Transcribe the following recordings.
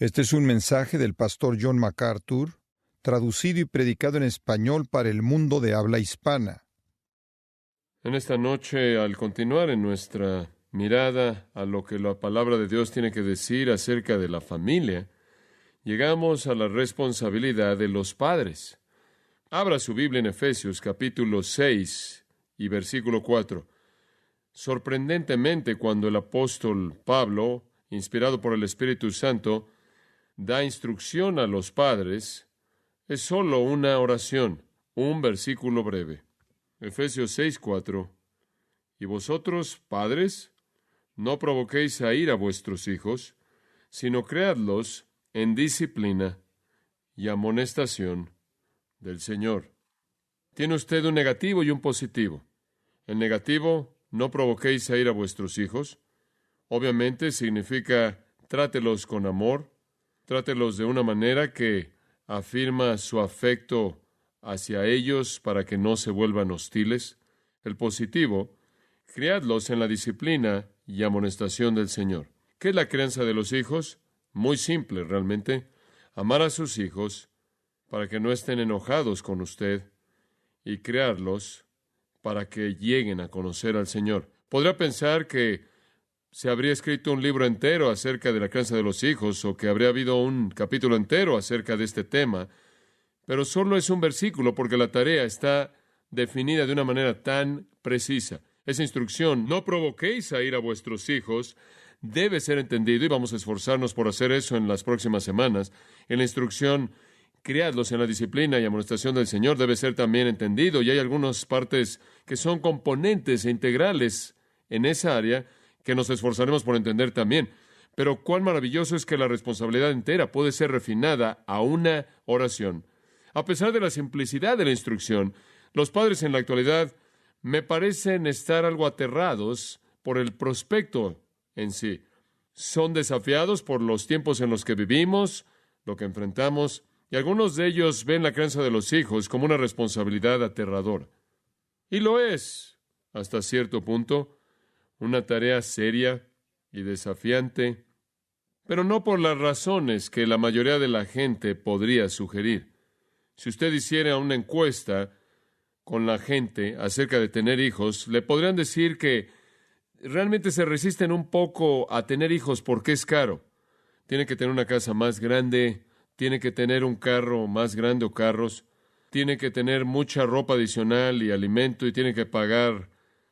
Este es un mensaje del pastor John MacArthur, traducido y predicado en español para el mundo de habla hispana. En esta noche, al continuar en nuestra mirada a lo que la palabra de Dios tiene que decir acerca de la familia, llegamos a la responsabilidad de los padres. Abra su Biblia en Efesios capítulo 6 y versículo 4. Sorprendentemente, cuando el apóstol Pablo, inspirado por el Espíritu Santo, da instrucción a los padres, es solo una oración, un versículo breve. Efesios 6:4. Y vosotros, padres, no provoquéis a ira a vuestros hijos, sino creadlos en disciplina y amonestación del Señor. Tiene usted un negativo y un positivo. El negativo, no provoquéis a ira a vuestros hijos. Obviamente significa trátelos con amor, trátelos de una manera que afirma su afecto hacia ellos para que no se vuelvan hostiles. El positivo, criadlos en la disciplina y amonestación del Señor. ¿Qué es la crianza de los hijos? Muy simple, realmente. Amar a sus hijos para que no estén enojados con usted y criarlos para que lleguen a conocer al Señor. Podría pensar que se habría escrito un libro entero acerca de la crianza de los hijos o que habría habido un capítulo entero acerca de este tema, pero solo es un versículo porque la tarea está definida de una manera tan precisa. Esa instrucción, no provoquéis a ir a vuestros hijos, debe ser entendido, y vamos a esforzarnos por hacer eso en las próximas semanas. En la instrucción, criadlos en la disciplina y amonestación del Señor, debe ser también entendido, y hay algunas partes que son componentes e integrales en esa área que nos esforzaremos por entender también. Pero cuán maravilloso es que la responsabilidad entera puede ser refinada a una oración. A pesar de la simplicidad de la instrucción, los padres en la actualidad me parecen estar algo aterrados por el prospecto en sí. Son desafiados por los tiempos en los que vivimos, lo que enfrentamos, y algunos de ellos ven la crianza de los hijos como una responsabilidad aterradora. Y lo es, hasta cierto punto, una tarea seria y desafiante, pero no por las razones que la mayoría de la gente podría sugerir. Si usted hiciera una encuesta con la gente acerca de tener hijos, le podrían decir que realmente se resisten un poco a tener hijos porque es caro. Tiene que tener una casa más grande, tiene que tener un carro más grande o carros, tiene que tener mucha ropa adicional y alimento y tiene que pagar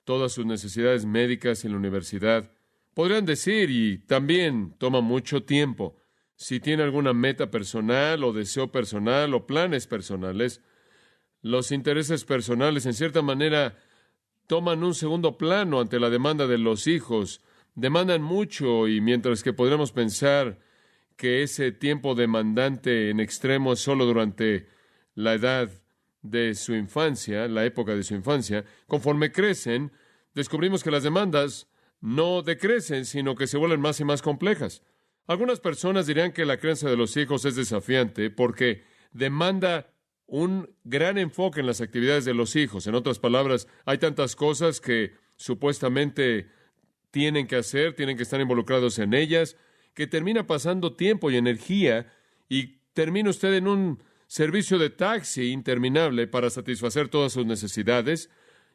todas sus necesidades médicas en la universidad. Podrían decir, y también toma mucho tiempo, si tiene alguna meta personal o deseo personal o planes personales, los intereses personales en cierta manera toman un segundo plano ante la demanda de los hijos. Demandan mucho y mientras que podríamos pensar que ese tiempo demandante en extremo es solo durante la edad de su infancia, la época de su infancia, conforme crecen, descubrimos que las demandas no decrecen, sino que se vuelven más y más complejas. Algunas personas dirían que la crianza de los hijos es desafiante porque demanda un gran enfoque en las actividades de los hijos. En otras palabras, hay tantas cosas que supuestamente tienen que hacer, tienen que estar involucrados en ellas, que termina pasando tiempo y energía y termina usted en un servicio de taxi interminable para satisfacer todas sus necesidades,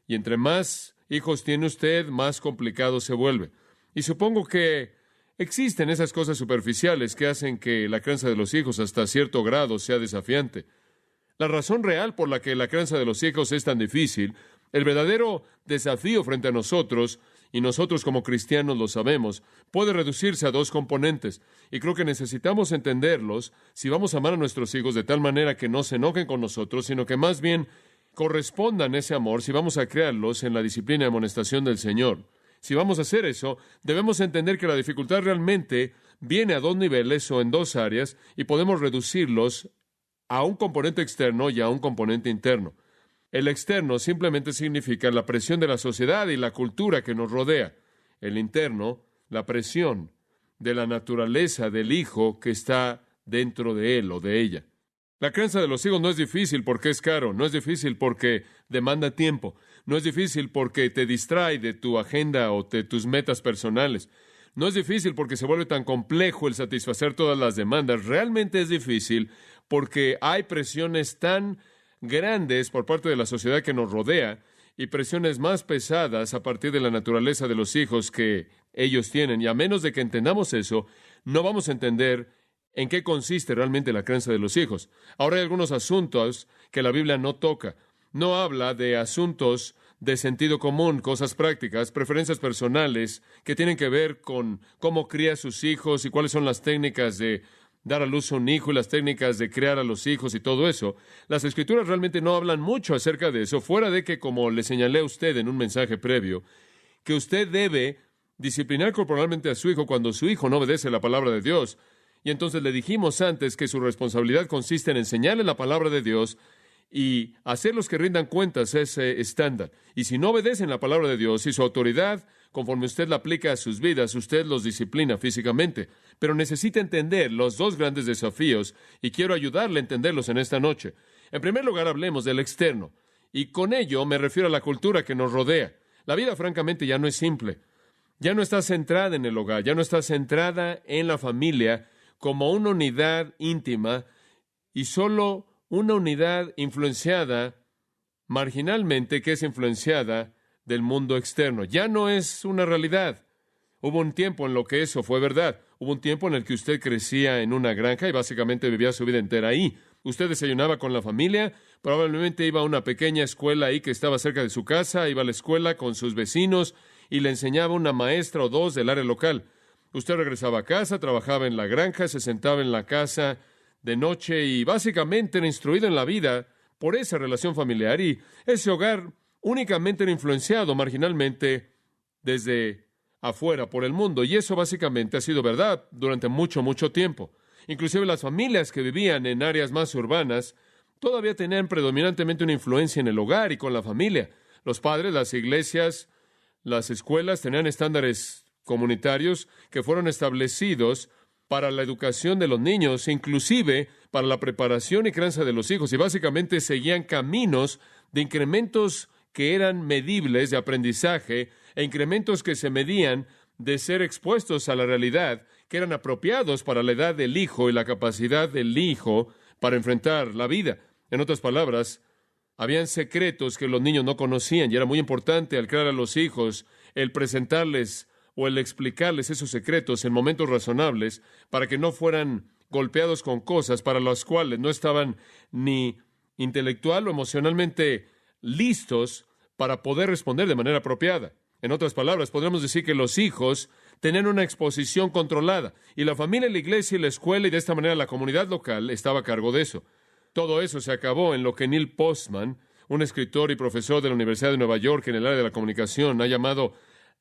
y entre más hijos tiene usted, más complicado se vuelve. Y supongo que existen esas cosas superficiales que hacen que la crianza de los hijos hasta cierto grado sea desafiante. La razón real por la que la crianza de los hijos es tan difícil, el verdadero desafío frente a nosotros, y nosotros como cristianos lo sabemos, puede reducirse a dos componentes, y creo que necesitamos entenderlos si vamos a amar a nuestros hijos de tal manera que no se enojen con nosotros, sino que más bien correspondan ese amor si vamos a criarlos en la disciplina y amonestación del Señor. Si vamos a hacer eso, debemos entender que la dificultad realmente viene a dos niveles o en dos áreas, y podemos reducirlos a un componente externo y a un componente interno. El externo simplemente significa la presión de la sociedad y la cultura que nos rodea. El interno, la presión de la naturaleza del hijo que está dentro de él o de ella. La crianza de los hijos no es difícil porque es caro, no es difícil porque demanda tiempo, no es difícil porque te distrae de tu agenda o de tus metas personales. No es difícil porque se vuelve tan complejo el satisfacer todas las demandas. Realmente es difícil porque hay presiones tan grandes por parte de la sociedad que nos rodea y presiones más pesadas a partir de la naturaleza de los hijos que ellos tienen. Y a menos de que entendamos eso, no vamos a entender en qué consiste realmente la crianza de los hijos. Ahora hay algunos asuntos que la Biblia no toca. No habla de asuntos de sentido común, cosas prácticas, preferencias personales que tienen que ver con cómo cría a sus hijos y cuáles son las técnicas de dar a luz a un hijo y las técnicas de criar a los hijos y todo eso. Las Escrituras realmente no hablan mucho acerca de eso, fuera de que, como le señalé a usted en un mensaje previo, que usted debe disciplinar corporalmente a su hijo cuando su hijo no obedece la palabra de Dios. Y entonces le dijimos antes que su responsabilidad consiste en enseñarle la palabra de Dios y hacerlos que rindan cuentas ese estándar. Y si no obedecen la palabra de Dios y su autoridad, conforme usted la aplica a sus vidas, usted los disciplina físicamente. Pero necesita entender los dos grandes desafíos y quiero ayudarle a entenderlos en esta noche. En primer lugar, hablemos del externo. Y con ello me refiero a la cultura que nos rodea. La vida, francamente, ya no es simple. Ya no está centrada en el hogar, ya no está centrada en la familia como una unidad íntima y solo una unidad influenciada marginalmente, que es influenciada del mundo externo. Ya no es una realidad. Hubo un tiempo en lo que eso fue verdad. Hubo un tiempo en el que usted crecía en una granja y básicamente vivía su vida entera ahí. Usted desayunaba con la familia, probablemente iba a una pequeña escuela ahí que estaba cerca de su casa, iba a la escuela con sus vecinos y le enseñaba una maestra o dos del área local. Usted regresaba a casa, trabajaba en la granja, se sentaba en la casa de noche y básicamente era instruido en la vida por esa relación familiar, y ese hogar únicamente era influenciado marginalmente desde afuera por el mundo, y eso básicamente ha sido verdad durante mucho, mucho tiempo. Inclusive las familias que vivían en áreas más urbanas todavía tenían predominantemente una influencia en el hogar y con la familia. Los padres, las iglesias, las escuelas tenían estándares comunitarios que fueron establecidos para la educación de los niños, inclusive para la preparación y crianza de los hijos, y básicamente seguían caminos de incrementos que eran medibles de aprendizaje e incrementos que se medían de ser expuestos a la realidad, que eran apropiados para la edad del hijo y la capacidad del hijo para enfrentar la vida. En otras palabras, habían secretos que los niños no conocían, y era muy importante al criar a los hijos el presentarles o el explicarles esos secretos en momentos razonables para que no fueran golpeados con cosas para las cuales no estaban ni intelectual o emocionalmente listos para poder responder de manera apropiada. En otras palabras, podríamos decir que los hijos tenían una exposición controlada y la familia, la iglesia y la escuela y de esta manera la comunidad local estaba a cargo de eso. Todo eso se acabó en lo que Neil Postman, un escritor y profesor de la Universidad de Nueva York en el área de la comunicación, ha llamado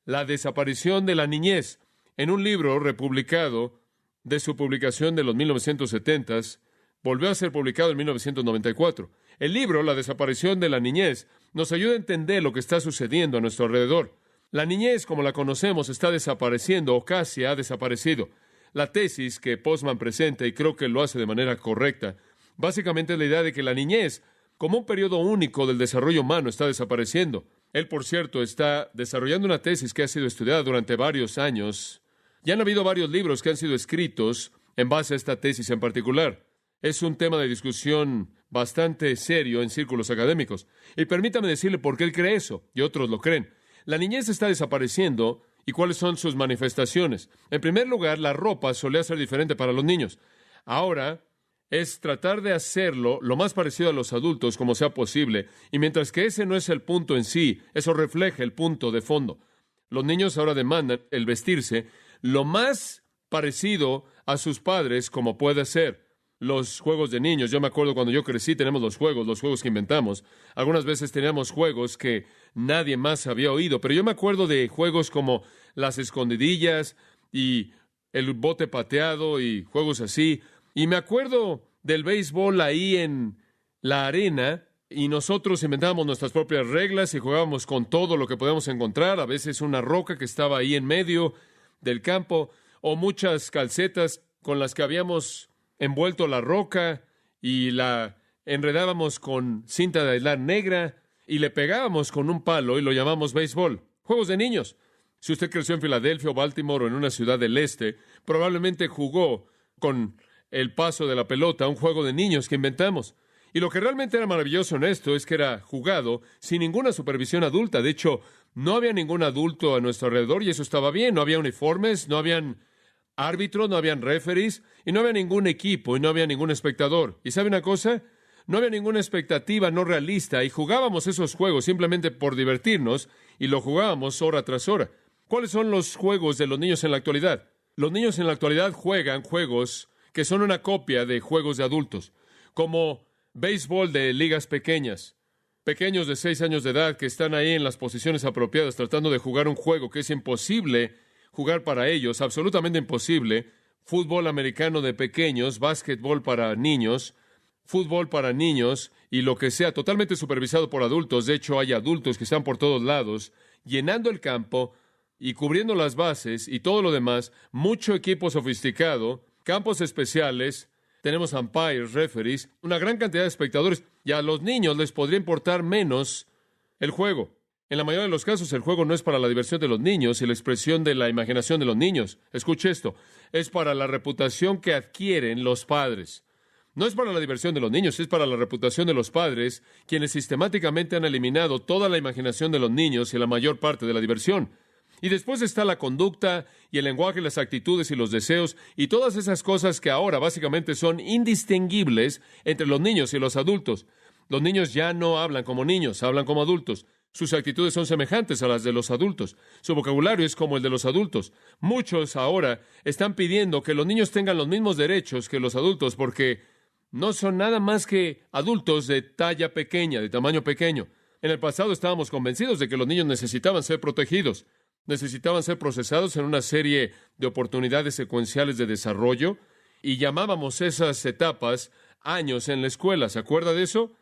la desaparición de la niñez, en un libro republicado de su publicación de los 1970s, volvió a ser publicado en 1994. El libro, La desaparición de la niñez, nos ayuda a entender lo que está sucediendo a nuestro alrededor. La niñez, como la conocemos, está desapareciendo o casi ha desaparecido. La tesis que Postman presenta, y creo que lo hace de manera correcta, básicamente es la idea de que la niñez, como un periodo único del desarrollo humano, está desapareciendo. Él, por cierto, está desarrollando una tesis que ha sido estudiada durante varios años. Ya han habido varios libros que han sido escritos en base a esta tesis en particular. Es un tema de discusión bastante serio en círculos académicos. Y permítame decirle por qué él cree eso, y otros lo creen. La niñez está desapareciendo, ¿y cuáles son sus manifestaciones? En primer lugar, la ropa solía ser diferente para los niños. Ahora es tratar de hacerlo lo más parecido a los adultos como sea posible, y mientras que ese no es el punto en sí, eso refleja el punto de fondo. Los niños ahora demandan el vestirse lo más parecido a sus padres como puede ser. Los juegos de niños, yo me acuerdo cuando yo crecí, tenemos los juegos que inventamos. Algunas veces teníamos juegos que nadie más había oído, pero yo me acuerdo de juegos como las escondidillas y el bote pateado y juegos así. Y me acuerdo del béisbol ahí en la arena, y nosotros inventábamos nuestras propias reglas y jugábamos con todo lo que podíamos encontrar, a veces una roca que estaba ahí en medio del campo, o muchas calcetas con las que habíamos envuelto la roca y la enredábamos con cinta de aislar negra y le pegábamos con un palo y lo llamamos béisbol. Juegos de niños. Si usted creció en Filadelfia o Baltimore o en una ciudad del este, probablemente jugó con el paso de la pelota, un juego de niños que inventamos. Y lo que realmente era maravilloso en esto es que era jugado sin ninguna supervisión adulta. De hecho, no había ningún adulto a nuestro alrededor y eso estaba bien. No había uniformes, no habían árbitros, no habían referees y no había ningún equipo y no había ningún espectador. ¿Y sabe una cosa? No había ninguna expectativa no realista y jugábamos esos juegos simplemente por divertirnos y lo jugábamos hora tras hora. ¿Cuáles son los juegos de los niños en la actualidad? Los niños en la actualidad juegan juegos que son una copia de juegos de adultos, como béisbol de ligas pequeñas, pequeños de 6 años de edad que están ahí en las posiciones apropiadas tratando de jugar un juego que es imposible jugar para ellos, absolutamente imposible. Fútbol americano de pequeños, básquetbol para niños, fútbol para niños y lo que sea, totalmente supervisado por adultos. De hecho, hay adultos que están por todos lados, llenando el campo y cubriendo las bases y todo lo demás, mucho equipo sofisticado, campos especiales, tenemos umpires, referees, una gran cantidad de espectadores, y a los niños les podría importar menos el juego. En la mayoría de los casos, el juego no es para la diversión de los niños y la expresión de la imaginación de los niños. Escuche esto, es para la reputación que adquieren los padres. No es para la diversión de los niños, es para la reputación de los padres, quienes sistemáticamente han eliminado toda la imaginación de los niños y la mayor parte de la diversión. Y después está la conducta y el lenguaje, las actitudes y los deseos y todas esas cosas que ahora básicamente son indistinguibles entre los niños y los adultos. Los niños ya no hablan como niños, hablan como adultos. Sus actitudes son semejantes a las de los adultos. Su vocabulario es como el de los adultos. Muchos ahora están pidiendo que los niños tengan los mismos derechos que los adultos porque no son nada más que adultos de talla pequeña, de tamaño pequeño. En el pasado estábamos convencidos de que los niños necesitaban ser protegidos. Necesitaban ser procesados en una serie de oportunidades secuenciales de desarrollo y llamábamos esas etapas años en la escuela. ¿Se acuerda de eso?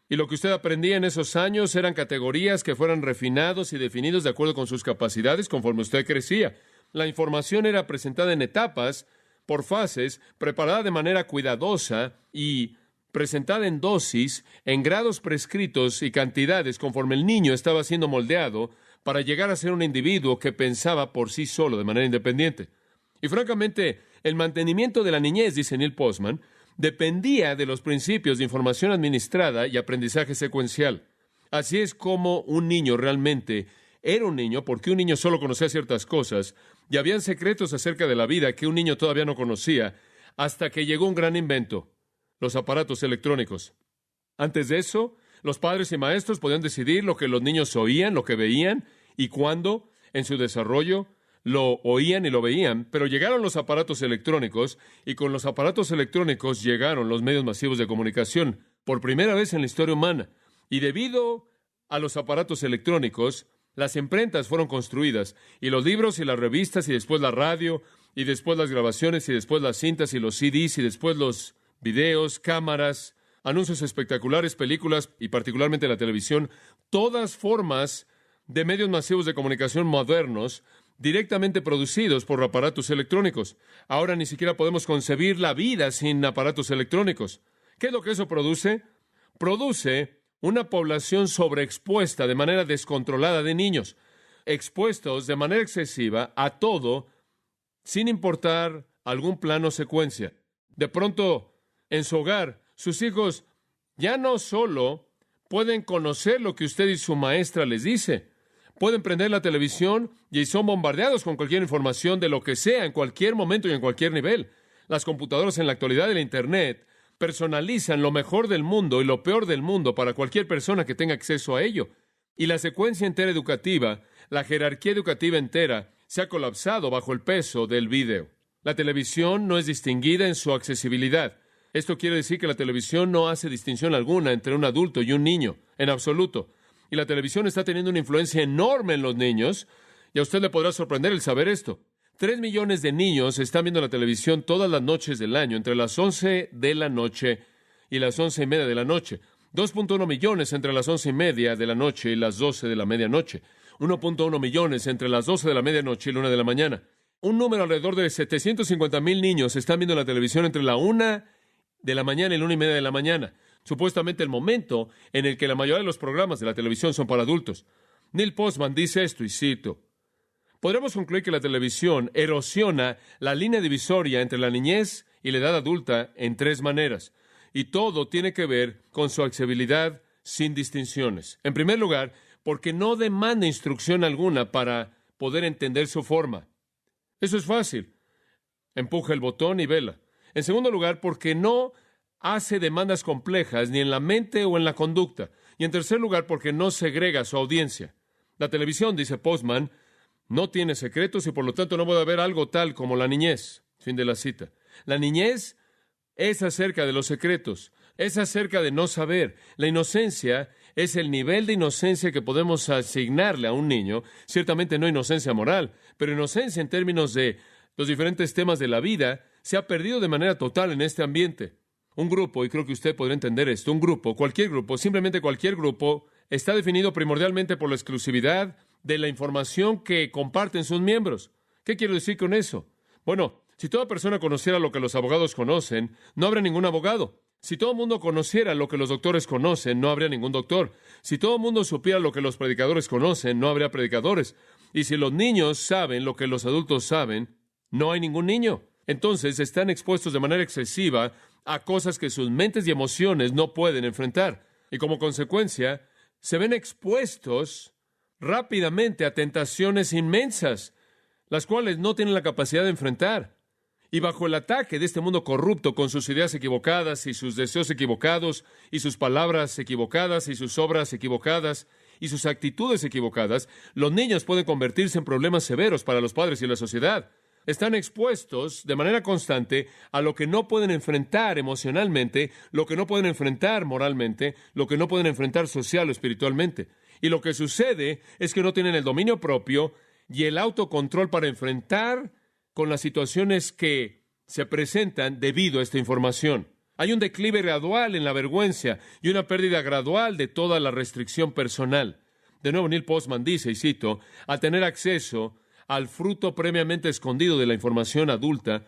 Y lo que usted aprendía en esos años eran categorías que fueran refinados y definidos de acuerdo con sus capacidades conforme usted crecía. La información era presentada en etapas, por fases, preparada de manera cuidadosa y presentada en dosis, en grados prescritos y cantidades conforme el niño estaba siendo moldeado para llegar a ser un individuo que pensaba por sí solo de manera independiente. Y francamente, el mantenimiento de la niñez, dice Neil Postman, dependía de los principios de información administrada y aprendizaje secuencial. Así es como un niño realmente era un niño, porque un niño solo conocía ciertas cosas, y habían secretos acerca de la vida que un niño todavía no conocía, hasta que llegó un gran invento, los aparatos electrónicos. Antes de eso, los padres y maestros podían decidir lo que los niños oían, lo que veían, y cuándo, en su desarrollo, lo oían y lo veían, pero llegaron los aparatos electrónicos, y con los aparatos electrónicos llegaron los medios masivos de comunicación, por primera vez en la historia humana. Y debido a los aparatos electrónicos, las imprentas fueron construidas, y los libros y las revistas, y después la radio, y después las grabaciones, y después las cintas y los CDs, y después los videos, cámaras, anuncios espectaculares, películas, y particularmente la televisión, todas formas de medios masivos de comunicación modernos, directamente producidos por aparatos electrónicos. Ahora ni siquiera podemos concebir la vida sin aparatos electrónicos. ¿Qué es lo que eso produce? Produce una población sobreexpuesta de manera descontrolada de niños, expuestos de manera excesiva a todo, sin importar algún plano o secuencia. De pronto, en su hogar, sus hijos ya no solo pueden conocer lo que usted y su maestra les dice, pueden prender la televisión y son bombardeados con cualquier información de lo que sea, en cualquier momento y en cualquier nivel. Las computadoras en la actualidad del Internet personalizan lo mejor del mundo y lo peor del mundo para cualquier persona que tenga acceso a ello. Y la secuencia entera educativa, la jerarquía educativa entera, se ha colapsado bajo el peso del video. La televisión no es distinguida en su accesibilidad. Esto quiere decir que la televisión no hace distinción alguna entre un adulto y un niño, en absoluto. Y la televisión está teniendo una influencia enorme en los niños, y a usted le podrá sorprender el saber esto. 3 millones de niños están viendo la televisión todas las noches del año, entre las 11 de la noche y las 11:30 de la noche. 2.1 millones entre las 11:30 de la noche y las 12 de la medianoche. 1.1 millones entre las 12 de la medianoche y la 1 de la mañana. Un número alrededor de 750,000 niños están viendo la televisión entre la 1 de la mañana y la 1:30 de la mañana. Supuestamente el momento en el que la mayoría de los programas de la televisión son para adultos. Neil Postman dice esto, y cito: Podríamos concluir que la televisión erosiona la línea divisoria entre la niñez y la edad adulta en tres maneras. Y todo tiene que ver con su accesibilidad sin distinciones. En primer lugar, porque no demanda instrucción alguna para poder entender su forma. Eso es fácil. Empuja el botón y vela. En segundo lugar, porque no hace demandas complejas ni en la mente o en la conducta. Y en tercer lugar, porque no segrega su audiencia. La televisión, dice Postman, no tiene secretos y por lo tanto no puede haber algo tal como la niñez. Fin de la cita. La niñez es acerca de los secretos, es acerca de no saber. La inocencia es el nivel de inocencia que podemos asignarle a un niño. Ciertamente no inocencia moral, pero inocencia en términos de los diferentes temas de la vida se ha perdido de manera total en este ambiente. Un grupo, y creo que usted podrá entender esto, un grupo, cualquier grupo, simplemente cualquier grupo, está definido primordialmente por la exclusividad de la información que comparten sus miembros. ¿Qué quiero decir con eso? Bueno, si toda persona conociera lo que los abogados conocen, no habría ningún abogado. Si todo el mundo conociera lo que los doctores conocen, no habría ningún doctor. Si todo el mundo supiera lo que los predicadores conocen, no habría predicadores. Y si los niños saben lo que los adultos saben, no hay ningún niño. Entonces están expuestos de manera excesiva a cosas que sus mentes y emociones no pueden enfrentar. Y como consecuencia, se ven expuestos rápidamente a tentaciones inmensas, las cuales no tienen la capacidad de enfrentar. Y bajo el ataque de este mundo corrupto, con sus ideas equivocadas y sus deseos equivocados, y sus palabras equivocadas y sus obras equivocadas, y sus actitudes equivocadas, los niños pueden convertirse en problemas severos para los padres y la sociedad. Están expuestos de manera constante a lo que no pueden enfrentar emocionalmente, lo que no pueden enfrentar moralmente, lo que no pueden enfrentar social o espiritualmente. Y lo que sucede es que no tienen el dominio propio y el autocontrol para enfrentar con las situaciones que se presentan debido a esta información. Hay un declive gradual en la vergüenza y una pérdida gradual de toda la restricción personal. De nuevo, Neil Postman dice, y cito, al tener acceso al fruto previamente escondido de la información adulta,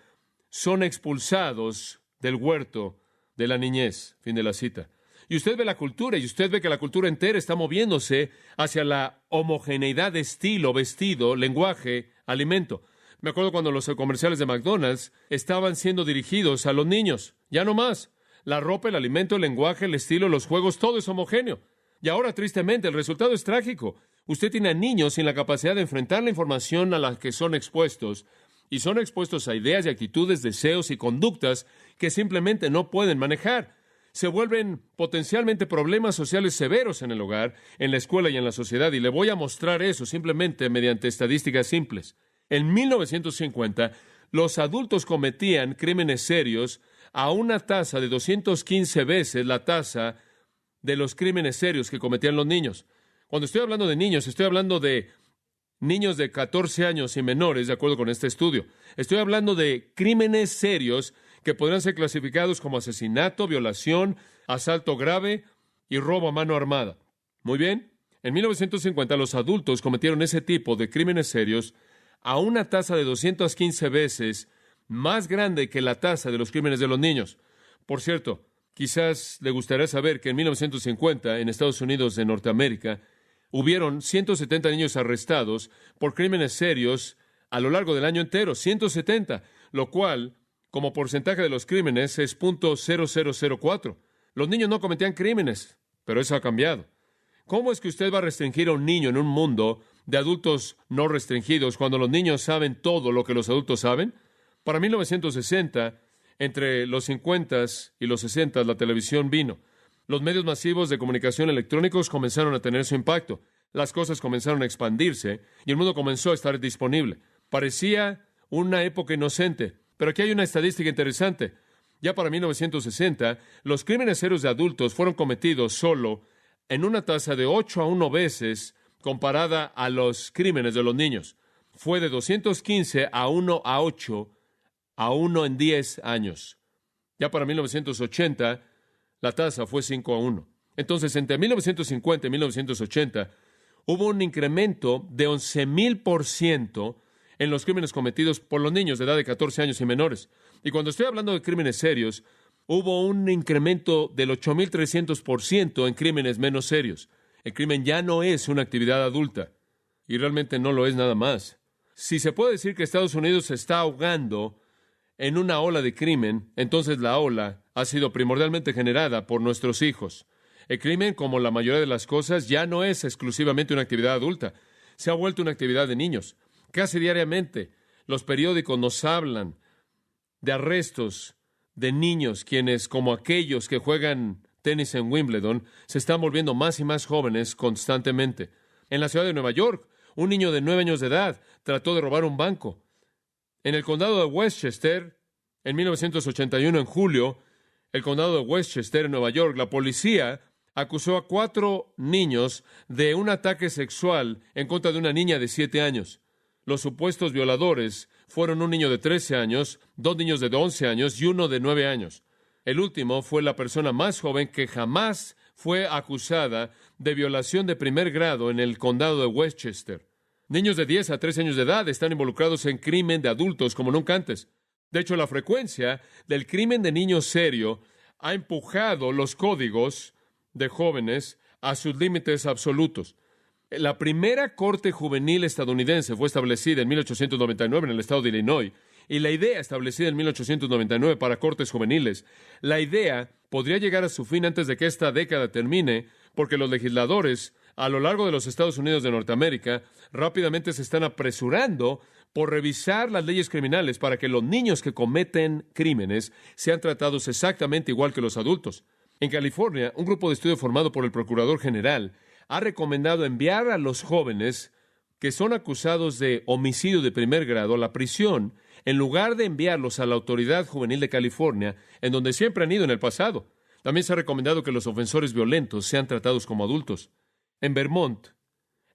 son expulsados del huerto de la niñez. Fin de la cita. Y usted ve la cultura, y usted ve que la cultura entera está moviéndose hacia la homogeneidad de estilo, vestido, lenguaje, alimento. Me acuerdo cuando los comerciales de McDonald's estaban siendo dirigidos a los niños. Ya no más. La ropa, el alimento, el lenguaje, el estilo, los juegos, todo es homogéneo. Y ahora, tristemente, el resultado es trágico. Usted tiene a niños sin la capacidad de enfrentar la información a la que son expuestos, y son expuestos a ideas y actitudes, deseos y conductas que simplemente no pueden manejar. Se vuelven potencialmente problemas sociales severos en el hogar, en la escuela y en la sociedad, y le voy a mostrar eso simplemente mediante estadísticas simples. En 1950, los adultos cometían crímenes serios a una tasa de 215 veces la tasa de los crímenes serios que cometían los niños. Cuando estoy hablando de niños, estoy hablando de niños de 14 años y menores, de acuerdo con este estudio. Estoy hablando de crímenes serios que podrán ser clasificados como asesinato, violación, asalto grave y robo a mano armada. Muy bien, en 1950 los adultos cometieron ese tipo de crímenes serios a una tasa de 215 veces más grande que la tasa de los crímenes de los niños. Por cierto, quizás le gustaría saber que en 1950, en Estados Unidos de Norteamérica, hubieron 170 niños arrestados por crímenes serios a lo largo del año entero, 170, lo cual, como porcentaje de los crímenes, es .0004. Los niños no cometían crímenes, pero eso ha cambiado. ¿Cómo es que usted va a restringir a un niño en un mundo de adultos no restringidos cuando los niños saben todo lo que los adultos saben? Para 1960, entre los 50 y los 60, la televisión vino. Los medios masivos de comunicación electrónicos comenzaron a tener su impacto. Las cosas comenzaron a expandirse y el mundo comenzó a estar disponible. Parecía una época inocente, pero aquí hay una estadística interesante. Ya para 1960, los crímenes serios de adultos fueron cometidos solo en una tasa de 8 a 1 veces comparada a los crímenes de los niños. Fue de 215 a 1 a 8 a 1 en 10 años. Ya para 1980, la tasa fue 5 a 1. Entonces, entre 1950 y 1980, hubo un incremento de 11,000% en los crímenes cometidos por los niños de edad de 14 años y menores. Y cuando estoy hablando de crímenes serios, hubo un incremento del 8,300% en crímenes menos serios. El crimen ya no es una actividad adulta, y realmente no lo es nada más. Si se puede decir que Estados Unidos se está ahogando en una ola de crimen, entonces la ola ha sido primordialmente generada por nuestros hijos. El crimen, como la mayoría de las cosas, ya no es exclusivamente una actividad adulta. Se ha vuelto una actividad de niños. Casi diariamente, los periódicos nos hablan de arrestos de niños, quienes, como aquellos que juegan tenis en Wimbledon, se están volviendo más y más jóvenes constantemente. En la ciudad de Nueva York, un niño de 9 años de edad trató de robar un banco. En el condado de Westchester, en 1981, en julio, el condado de Westchester, en Nueva York, la policía acusó a 4 niños de un ataque sexual en contra de una niña de 7 años. Los supuestos violadores fueron un niño de 13 años, 2 niños de 11 años y uno de 9 años. El último fue la persona más joven que jamás fue acusada de violación de primer grado en el condado de Westchester. Niños de 10 a 13 años de edad están involucrados en crimen de adultos como nunca antes. De hecho, la frecuencia del crimen de niños serio ha empujado los códigos de jóvenes a sus límites absolutos. La primera corte juvenil estadounidense fue establecida en 1899 en el estado de Illinois, y la idea establecida en 1899 para cortes juveniles, la idea podría llegar a su fin antes de que esta década termine, porque los legisladores a lo largo de los Estados Unidos de Norteamérica rápidamente se están apresurando por revisar las leyes criminales para que los niños que cometen crímenes sean tratados exactamente igual que los adultos. En California, un grupo de estudio formado por el Procurador General ha recomendado enviar a los jóvenes que son acusados de homicidio de primer grado a la prisión, en lugar de enviarlos a la Autoridad Juvenil de California, en donde siempre han ido en el pasado. También se ha recomendado que los ofensores violentos sean tratados como adultos. En Vermont,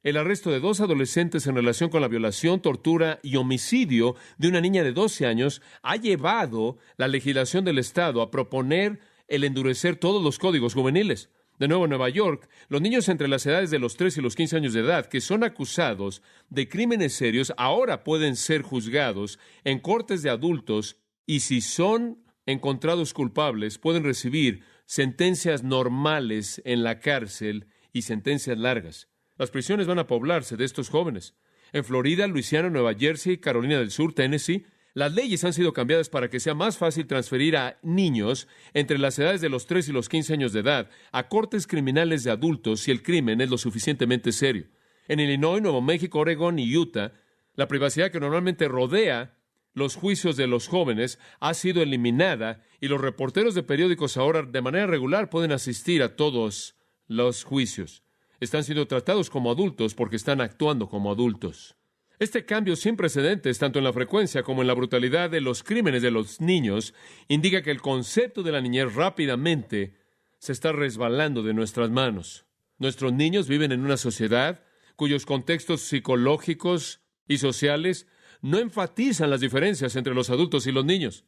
el arresto de 2 adolescentes en relación con la violación, tortura y homicidio de una niña de 12 años ha llevado la legislación del estado a proponer el endurecer todos los códigos juveniles. De nuevo, en Nueva York, los niños entre las edades de los 3 y los 15 años de edad que son acusados de crímenes serios ahora pueden ser juzgados en cortes de adultos y, si son encontrados culpables, pueden recibir sentencias normales en la cárcel y sentencias largas. Las prisiones van a poblarse de estos jóvenes. En Florida, Luisiana, Nueva Jersey, Carolina del Sur, Tennessee, las leyes han sido cambiadas para que sea más fácil transferir a niños entre las edades de los 3 y los 15 años de edad a cortes criminales de adultos si el crimen es lo suficientemente serio. En Illinois, Nuevo México, Oregón y Utah, la privacidad que normalmente rodea los juicios de los jóvenes ha sido eliminada y los reporteros de periódicos ahora de manera regular pueden asistir a todos los juicios. Están siendo tratados como adultos porque están actuando como adultos. Este cambio sin precedentes, tanto en la frecuencia como en la brutalidad de los crímenes de los niños, indica que el concepto de la niñez rápidamente se está resbalando de nuestras manos. Nuestros niños viven en una sociedad cuyos contextos psicológicos y sociales no enfatizan las diferencias entre los adultos y los niños.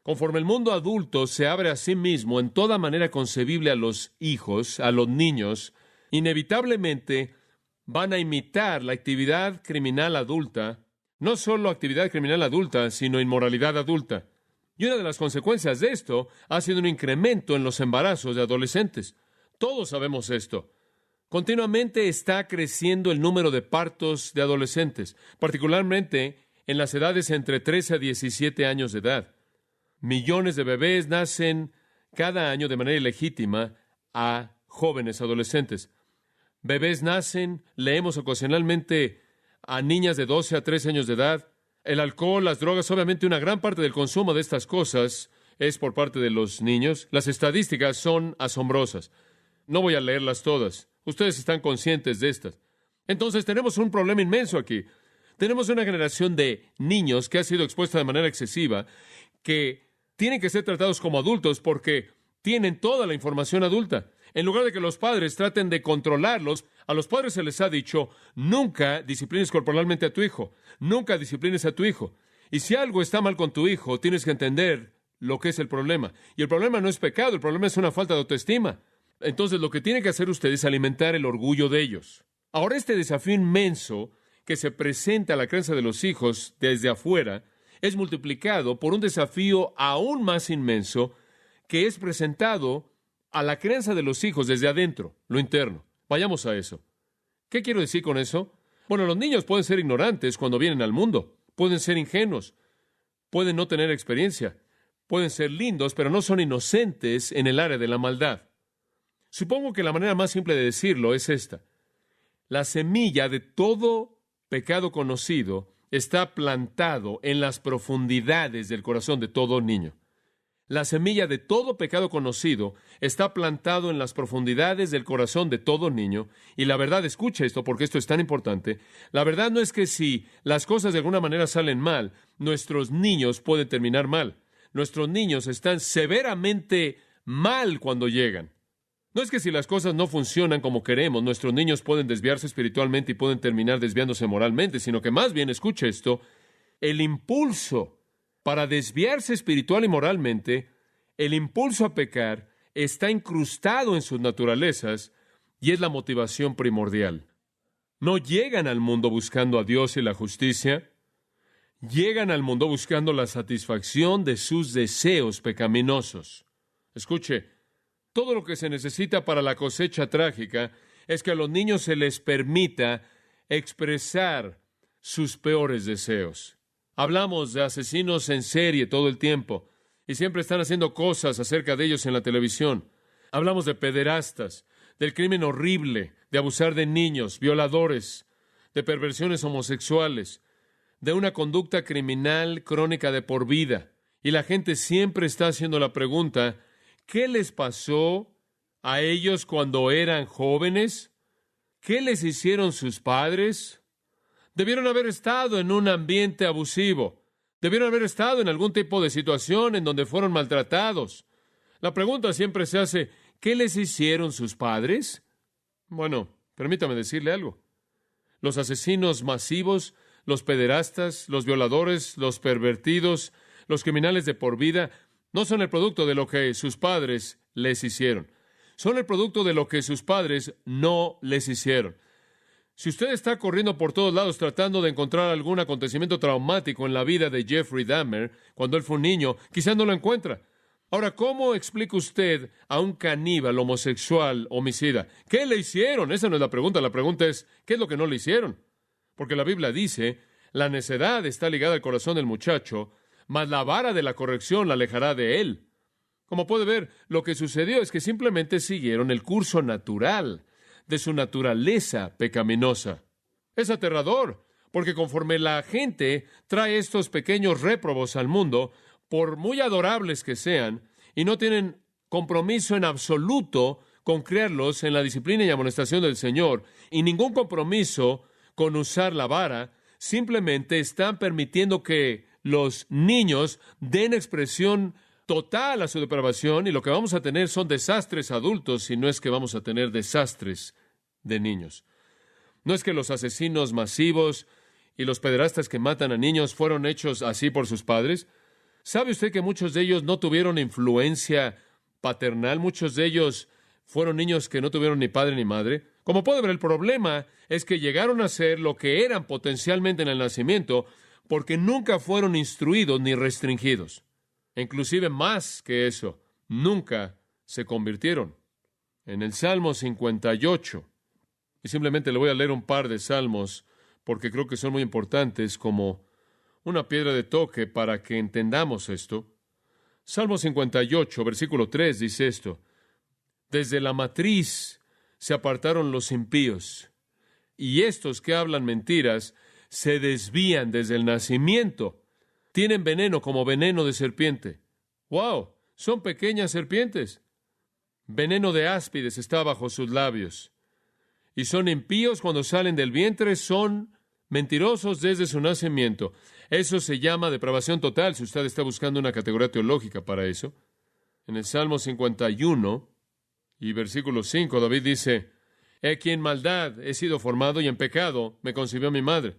Conforme el mundo adulto se abre a sí mismo en toda manera concebible a los hijos, a los niños, inevitablemente van a imitar la actividad criminal adulta, no solo actividad criminal adulta, sino inmoralidad adulta. Y una de las consecuencias de esto ha sido un incremento en los embarazos de adolescentes. Todos sabemos esto. Continuamente está creciendo el número de partos de adolescentes, particularmente en las edades entre 13 a 17 años de edad. Millones de bebés nacen cada año de manera ilegítima a jóvenes adolescentes. Bebés nacen, leemos ocasionalmente a niñas de 12 a 13 años de edad. El alcohol, las drogas, obviamente una gran parte del consumo de estas cosas es por parte de los niños. Las estadísticas son asombrosas. No voy a leerlas todas. Ustedes están conscientes de estas. Entonces tenemos un problema inmenso aquí. Tenemos una generación de niños que ha sido expuesta de manera excesiva, que tienen que ser tratados como adultos porque tienen toda la información adulta. En lugar de que los padres traten de controlarlos, a los padres se les ha dicho, nunca disciplines corporalmente a tu hijo, nunca disciplines a tu hijo. Y si algo está mal con tu hijo, tienes que entender lo que es el problema. Y el problema no es pecado, el problema es una falta de autoestima. Entonces lo que tiene que hacer usted es alimentar el orgullo de ellos. Ahora este desafío inmenso que se presenta a la crianza de los hijos desde afuera es multiplicado por un desafío aún más inmenso que es presentado a la crianza de los hijos desde adentro, lo interno. Vayamos a eso. ¿Qué quiero decir con eso? Bueno, los niños pueden ser ignorantes cuando vienen al mundo, pueden ser ingenuos, pueden no tener experiencia, pueden ser lindos, pero no son inocentes en el área de la maldad. Supongo que la manera más simple de decirlo es esta. La semilla de todo pecado conocido está plantado en las profundidades del corazón de todo niño. La semilla de todo pecado conocido está plantado en las profundidades del corazón de todo niño. Y la verdad, escucha esto porque esto es tan importante. La verdad no es que si las cosas de alguna manera salen mal, nuestros niños pueden terminar mal. Nuestros niños están severamente mal cuando llegan. No es que si las cosas no funcionan como queremos, nuestros niños pueden desviarse espiritualmente y pueden terminar desviándose moralmente, sino que más bien, escucha esto, el impulso para desviarse espiritual y moralmente, el impulso a pecar está incrustado en sus naturalezas y es la motivación primordial. No llegan al mundo buscando a Dios y la justicia, llegan al mundo buscando la satisfacción de sus deseos pecaminosos. Escuche, todo lo que se necesita para la cosecha trágica es que a los niños se les permita expresar sus peores deseos. Hablamos de asesinos en serie todo el tiempo y siempre están haciendo cosas acerca de ellos en la televisión. Hablamos de pederastas, del crimen horrible, de abusar de niños, violadores, de perversiones homosexuales, de una conducta criminal crónica de por vida. Y la gente siempre está haciendo la pregunta, ¿qué les pasó a ellos cuando eran jóvenes? ¿Qué les hicieron sus padres? Debieron haber estado en un ambiente abusivo. Debieron haber estado en algún tipo de situación en donde fueron maltratados. La pregunta siempre se hace, ¿qué les hicieron sus padres? Bueno, permítame decirle algo. Los asesinos masivos, los pederastas, los violadores, los pervertidos, los criminales de por vida, no son el producto de lo que sus padres les hicieron. Son el producto de lo que sus padres no les hicieron. Si usted está corriendo por todos lados tratando de encontrar algún acontecimiento traumático en la vida de Jeffrey Dahmer, cuando él fue un niño, quizás no lo encuentra. Ahora, ¿cómo explica usted a un caníbal, homosexual, homicida? ¿Qué le hicieron? Esa no es la pregunta. La pregunta es, ¿qué es lo que no le hicieron? Porque la Biblia dice, la necedad está ligada al corazón del muchacho, mas la vara de la corrección la alejará de él. Como puede ver, lo que sucedió es que simplemente siguieron el curso natural de su naturaleza pecaminosa. Es aterrador, porque conforme la gente trae estos pequeños réprobos al mundo, por muy adorables que sean, y no tienen compromiso en absoluto con criarlos en la disciplina y amonestación del Señor, y ningún compromiso con usar la vara, simplemente están permitiendo que los niños den expresión total a su depravación, y lo que vamos a tener son desastres adultos, si no es que vamos a tener desastres de niños. No es que los asesinos masivos y los pederastas que matan a niños fueron hechos así por sus padres. ¿Sabe usted que muchos de ellos no tuvieron influencia paternal? Muchos de ellos fueron niños que no tuvieron ni padre ni madre. Como puede ver, el problema es que llegaron a ser lo que eran potencialmente en el nacimiento porque nunca fueron instruidos ni restringidos. Inclusive más que eso, nunca se convirtieron. En el Salmo 58, y simplemente le voy a leer un par de salmos porque creo que son muy importantes como una piedra de toque para que entendamos esto. Salmo 58, versículo 3 dice esto: Desde la matriz se apartaron los impíos, y estos que hablan mentiras se desvían desde el nacimiento. Tienen veneno como veneno de serpiente. ¡Wow! Son pequeñas serpientes. Veneno de áspides está bajo sus labios. Y son impíos cuando salen del vientre, son mentirosos desde su nacimiento. Eso se llama depravación total, si usted está buscando una categoría teológica para eso. En el Salmo 51 y versículo 5, David dice: He aquí en maldad he sido formado y en pecado me concibió mi madre.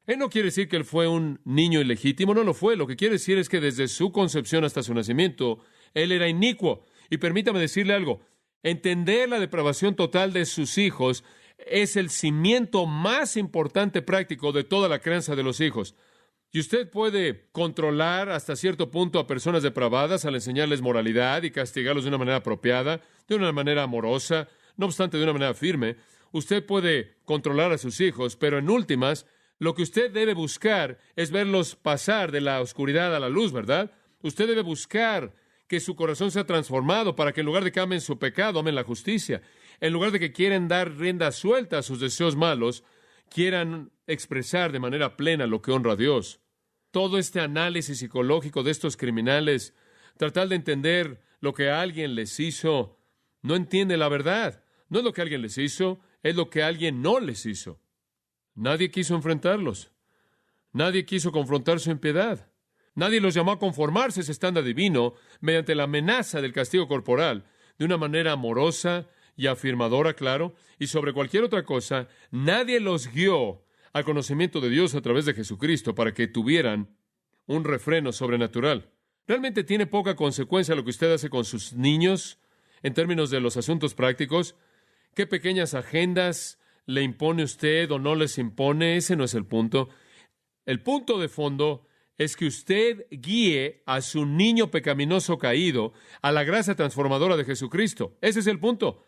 Él no quiere decir que él fue un niño ilegítimo, no lo fue. Lo que quiere decir es que desde su concepción hasta su nacimiento, él era inicuo. Y permítame decirle algo, entender la depravación total de sus hijos es el cimiento más importante práctico de toda la crianza de los hijos. Y usted puede controlar hasta cierto punto a personas depravadas al enseñarles moralidad y castigarlos de una manera apropiada, de una manera amorosa, no obstante de una manera firme. Usted puede controlar a sus hijos, pero en últimas, lo que usted debe buscar es verlos pasar de la oscuridad a la luz, ¿verdad? Usted debe buscar que su corazón sea transformado para que en lugar de que amen su pecado, amen la justicia. En lugar de que quieran dar rienda suelta a sus deseos malos, quieran expresar de manera plena lo que honra a Dios. Todo este análisis psicológico de estos criminales, tratar de entender lo que alguien les hizo, no entiende la verdad. No es lo que alguien les hizo, es lo que alguien no les hizo. Nadie quiso enfrentarlos. Nadie quiso confrontar su impiedad. Nadie los llamó a conformarse a ese estándar divino mediante la amenaza del castigo corporal, de una manera amorosa y afirmadora, claro, y sobre cualquier otra cosa, nadie los guió al conocimiento de Dios a través de Jesucristo para que tuvieran un refreno sobrenatural. ¿Realmente tiene poca consecuencia lo que usted hace con sus niños en términos de los asuntos prácticos? ¿Qué pequeñas agendas le impone usted o no les impone? Ese no es el punto. El punto de fondo es que usted guíe a su niño pecaminoso caído a la gracia transformadora de Jesucristo. Ese es el punto.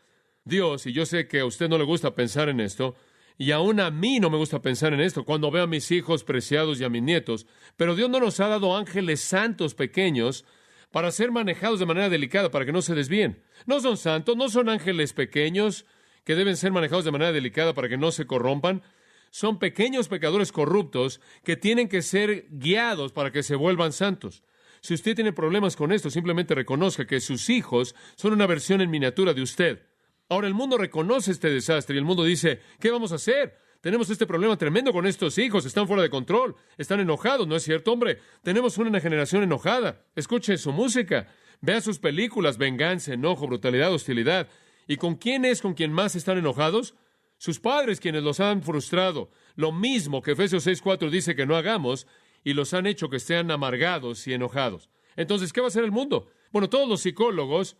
Dios, y yo sé que a usted no le gusta pensar en esto, y aún a mí no me gusta pensar en esto cuando veo a mis hijos preciados y a mis nietos, pero Dios no nos ha dado ángeles santos pequeños para ser manejados de manera delicada, para que no se desvíen. No son santos, no son ángeles pequeños que deben ser manejados de manera delicada para que no se corrompan. Son pequeños pecadores corruptos que tienen que ser guiados para que se vuelvan santos. Si usted tiene problemas con esto, simplemente reconozca que sus hijos son una versión en miniatura de usted. Ahora, el mundo reconoce este desastre y el mundo dice, ¿qué vamos a hacer? Tenemos este problema tremendo con estos hijos, están fuera de control, están enojados, ¿no es cierto, hombre? Tenemos una generación enojada. Escuche su música, vea sus películas, venganza, enojo, brutalidad, hostilidad. ¿Y con quién es con quien más están enojados? Sus padres, quienes los han frustrado. Lo mismo que Efesios 6:4 dice que no hagamos, y los han hecho que estén amargados y enojados. Entonces, ¿qué va a hacer el mundo? Bueno, todos los psicólogos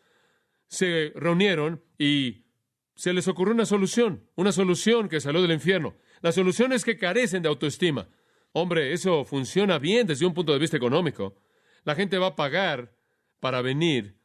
se reunieron y se les ocurrió una solución que salió del infierno. La solución es que carecen de autoestima. Hombre, eso funciona bien desde un punto de vista económico. La gente va a pagar para venir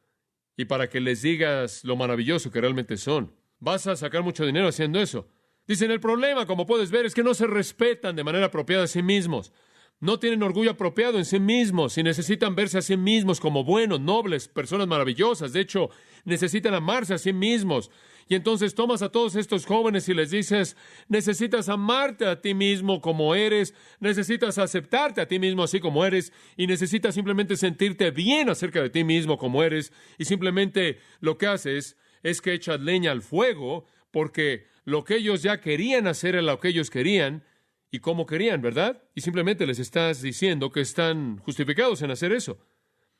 y para que les digas lo maravilloso que realmente son. Vas a sacar mucho dinero haciendo eso. Dicen, el problema, como puedes ver, es que no se respetan de manera apropiada a sí mismos. No tienen orgullo apropiado en sí mismos y necesitan verse a sí mismos como buenos, nobles, personas maravillosas. De hecho, necesitan amarse a sí mismos. Y entonces tomas a todos estos jóvenes y les dices, necesitas amarte a ti mismo como eres, necesitas aceptarte a ti mismo así como eres, y necesitas simplemente sentirte bien acerca de ti mismo como eres, y simplemente lo que haces es que echas leña al fuego, porque lo que ellos ya querían hacer era lo que ellos querían, y cómo querían, ¿verdad? Y simplemente les estás diciendo que están justificados en hacer eso.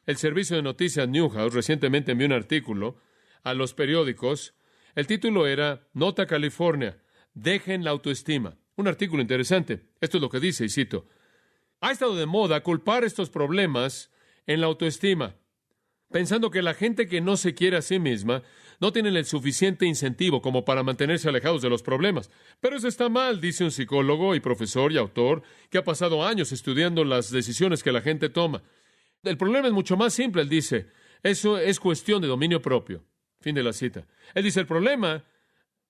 El servicio de noticias Newhouse recientemente envió un artículo a los periódicos. El título era Nota California, dejen la autoestima. Un artículo interesante. Esto es lo que dice, y cito, ha estado de moda culpar estos problemas en la autoestima, pensando que la gente que no se quiere a sí misma no tiene el suficiente incentivo como para mantenerse alejados de los problemas. Pero eso está mal, dice un psicólogo y profesor y autor que ha pasado años estudiando las decisiones que la gente toma. El problema es mucho más simple, él dice. Eso es cuestión de dominio propio. Fin de la cita. Él dice, el problema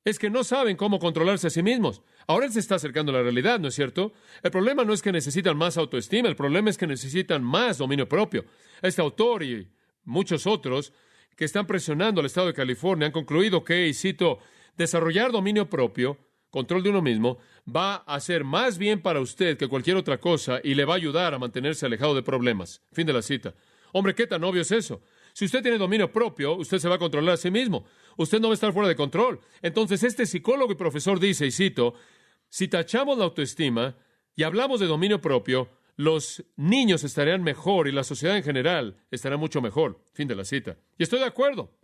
es que no saben cómo controlarse a sí mismos. Ahora él se está acercando a la realidad, ¿no es cierto? El problema no es que necesitan más autoestima, el problema es que necesitan más dominio propio. Este autor y muchos otros que están presionando al Estado de California han concluido que, y cito, desarrollar dominio propio, control de uno mismo, va a hacer más bien para usted que cualquier otra cosa y le va a ayudar a mantenerse alejado de problemas. Fin de la cita. Hombre, ¿qué tan obvio es eso? Si usted tiene dominio propio, usted se va a controlar a sí mismo. Usted no va a estar fuera de control. Entonces, este psicólogo y profesor dice, y cito, si tachamos la autoestima y hablamos de dominio propio, los niños estarían mejor y la sociedad en general estará mucho mejor. Fin de la cita. Y estoy de acuerdo.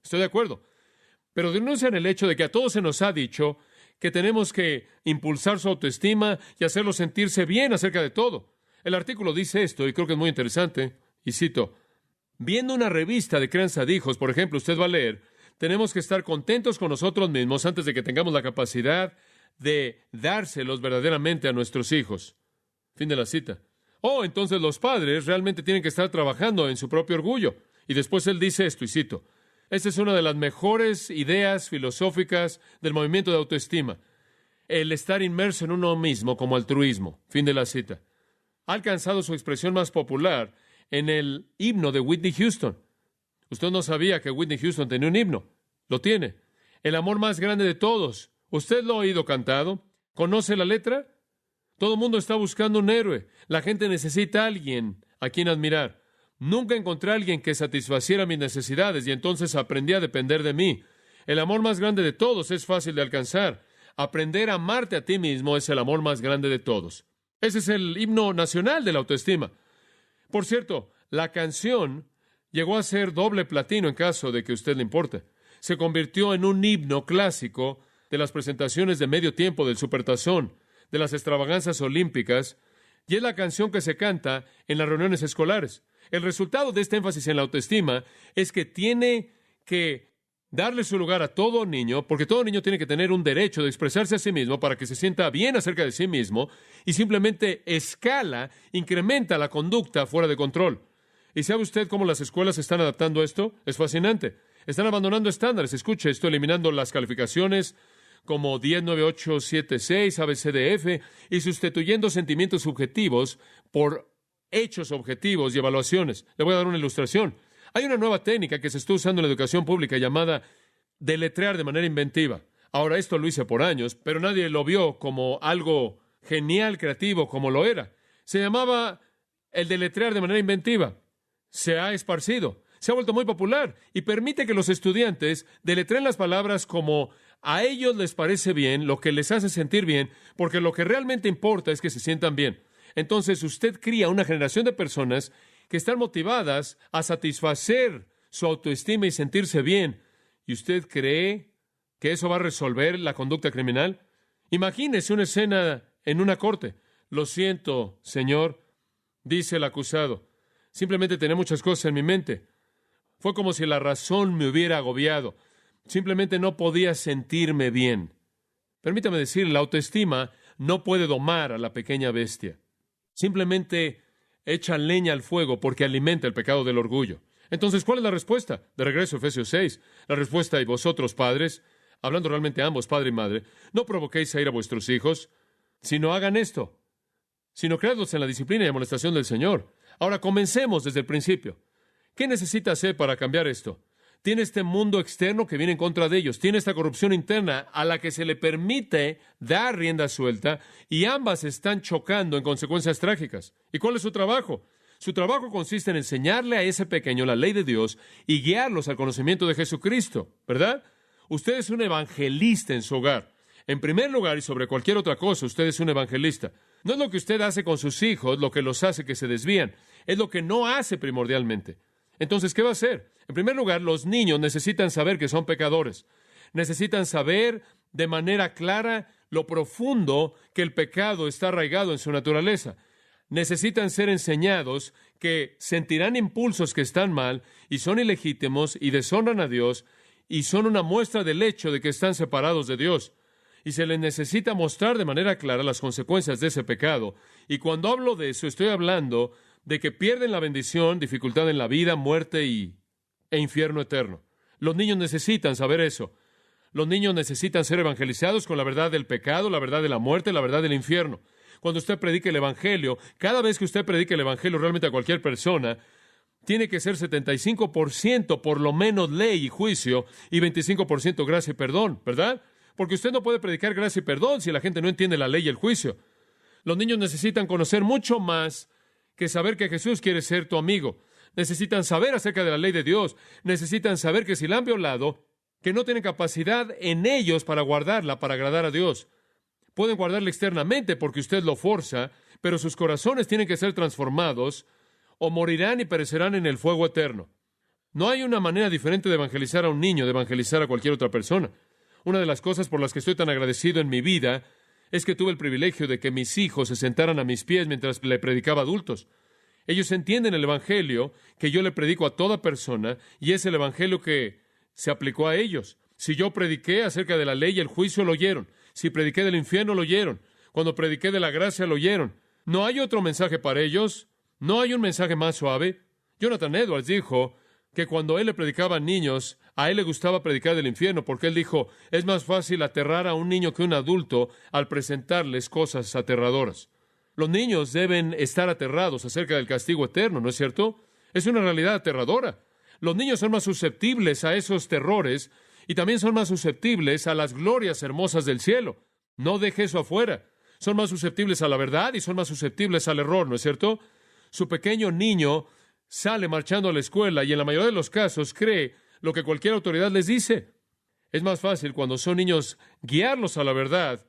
Pero denuncian el hecho de que a todos se nos ha dicho que tenemos que impulsar su autoestima y hacerlo sentirse bien acerca de todo. El artículo dice esto, y creo que es muy interesante, y cito, viendo una revista de crianza de hijos, por ejemplo, usted va a leer, tenemos que estar contentos con nosotros mismos antes de que tengamos la capacidad de dárselos verdaderamente a nuestros hijos. Fin de la cita. Entonces los padres realmente tienen que estar trabajando en su propio orgullo. Y después él dice esto, y cito, esta es una de las mejores ideas filosóficas del movimiento de autoestima. el estar inmerso en uno mismo como altruismo. Fin de la cita. Ha alcanzado su expresión más popular en el himno de Whitney Houston. Usted no sabía que Whitney Houston tenía un himno. Lo tiene. El amor más grande de todos. ¿Usted lo ha oído cantado? ¿Conoce la letra? Todo el mundo está buscando un héroe. La gente necesita a alguien a quien admirar. Nunca encontré a alguien que satisfaciera mis necesidades y entonces aprendí a depender de mí. El amor más grande de todos es fácil de alcanzar. Aprender a amarte a ti mismo es el amor más grande de todos. Ese es el himno nacional de la autoestima. Por cierto, la canción llegó a ser doble platino en caso de que a usted le importe. Se convirtió en un himno clásico de las presentaciones de medio tiempo del Supertazón, de las extravaganzas olímpicas, y es la canción que se canta en las reuniones escolares. El resultado de este énfasis en la autoestima es que tiene que darle su lugar a todo niño, porque todo niño tiene que tener un derecho de expresarse a sí mismo para que se sienta bien acerca de sí mismo, y simplemente incrementa la conducta fuera de control. ¿Y sabe usted cómo las escuelas están adaptando esto? Es fascinante. Están abandonando estándares. Escuche esto, eliminando las calificaciones como 10, 9, 8, 7, 6, ABCDF, y sustituyendo sentimientos subjetivos por hechos objetivos y evaluaciones. Le voy a dar una ilustración. Hay una nueva técnica que se está usando en la educación pública llamada deletrear de manera inventiva. Ahora, esto lo hice por años, pero nadie lo vio como algo genial, creativo, como lo era. Se llamaba el deletrear de manera inventiva. Se ha esparcido, se ha vuelto muy popular y permite que los estudiantes deletreen las palabras como a ellos les parece bien, lo que les hace sentir bien, porque lo que realmente importa es que se sientan bien. Entonces, usted cría una generación de personas que están motivadas a satisfacer su autoestima y sentirse bien. ¿Y usted cree que eso va a resolver la conducta criminal? Imagínese una escena en una corte. Lo siento, señor, dice el acusado. Simplemente tenía muchas cosas en mi mente. Fue como si la razón me hubiera agobiado. Simplemente no podía sentirme bien. Permítame decir, la autoestima no puede domar a la pequeña bestia. Simplemente echa leña al fuego porque alimenta el pecado del orgullo. Entonces, ¿cuál es la respuesta? De regreso a Efesios 6. La respuesta, y vosotros, padres, hablando realmente ambos, padre y madre, no provoquéis a ir a vuestros hijos, sino hagan esto, sino creadlos en la disciplina y amonestación del Señor. Ahora, comencemos desde el principio. ¿Qué necesita hacer para cambiar esto? Tiene este mundo externo que viene en contra de ellos. Tiene esta corrupción interna a la que se le permite dar rienda suelta y ambas están chocando en consecuencias trágicas. ¿Y cuál es su trabajo? Su trabajo consiste en enseñarle a ese pequeño la ley de Dios y guiarlos al conocimiento de Jesucristo, ¿verdad? Usted es un evangelista en su hogar. En primer lugar y sobre cualquier otra cosa, usted es un evangelista. No es lo que usted hace con sus hijos lo que los hace que se desvían. Es lo que no hace primordialmente. Entonces, ¿qué va a hacer? En primer lugar, los niños necesitan saber que son pecadores. Necesitan saber de manera clara lo profundo que el pecado está arraigado en su naturaleza. Necesitan ser enseñados que sentirán impulsos que están mal y son ilegítimos y deshonran a Dios y son una muestra del hecho de que están separados de Dios. Y se les necesita mostrar de manera clara las consecuencias de ese pecado. Y cuando hablo de eso, estoy hablando de que pierden la bendición, dificultad en la vida, muerte e infierno eterno. Los niños necesitan saber eso. Los niños necesitan ser evangelizados con la verdad del pecado, la verdad de la muerte, la verdad del infierno. Cuando usted predique el Evangelio, cada vez que usted predique el Evangelio realmente a cualquier persona, tiene que ser 75% por lo menos ley y juicio y 25% gracia y perdón, ¿verdad? Porque usted no puede predicar gracia y perdón si la gente no entiende la ley y el juicio. Los niños necesitan conocer mucho más que saber que Jesús quiere ser tu amigo. Necesitan saber acerca de la ley de Dios. Necesitan saber que si la han violado, que no tienen capacidad en ellos para guardarla, para agradar a Dios. Pueden guardarla externamente porque usted lo forza, pero sus corazones tienen que ser transformados o morirán y perecerán en el fuego eterno. No hay una manera diferente de evangelizar a un niño, de evangelizar a cualquier otra persona. Una de las cosas por las que estoy tan agradecido en mi vida es que tuve el privilegio de que mis hijos se sentaran a mis pies mientras le predicaba a adultos. Ellos entienden el Evangelio que yo le predico a toda persona y es el Evangelio que se aplicó a ellos. Si yo prediqué acerca de la ley y el juicio, lo oyeron. Si prediqué del infierno, lo oyeron. Cuando prediqué de la gracia, lo oyeron. No hay otro mensaje para ellos. No hay un mensaje más suave. Jonathan Edwards dijo, que cuando él le predicaba a niños, a él le gustaba predicar del infierno, porque él dijo, es más fácil aterrar a un niño que a un adulto al presentarles cosas aterradoras. Los niños deben estar aterrados acerca del castigo eterno, ¿no es cierto? Es una realidad aterradora. Los niños son más susceptibles a esos terrores y también son más susceptibles a las glorias hermosas del cielo. No deje eso afuera. Son más susceptibles a la verdad y son más susceptibles al error, ¿no es cierto? Su pequeño niño sale marchando a la escuela y en la mayoría de los casos cree lo que cualquier autoridad les dice. Es más fácil cuando son niños guiarlos a la verdad,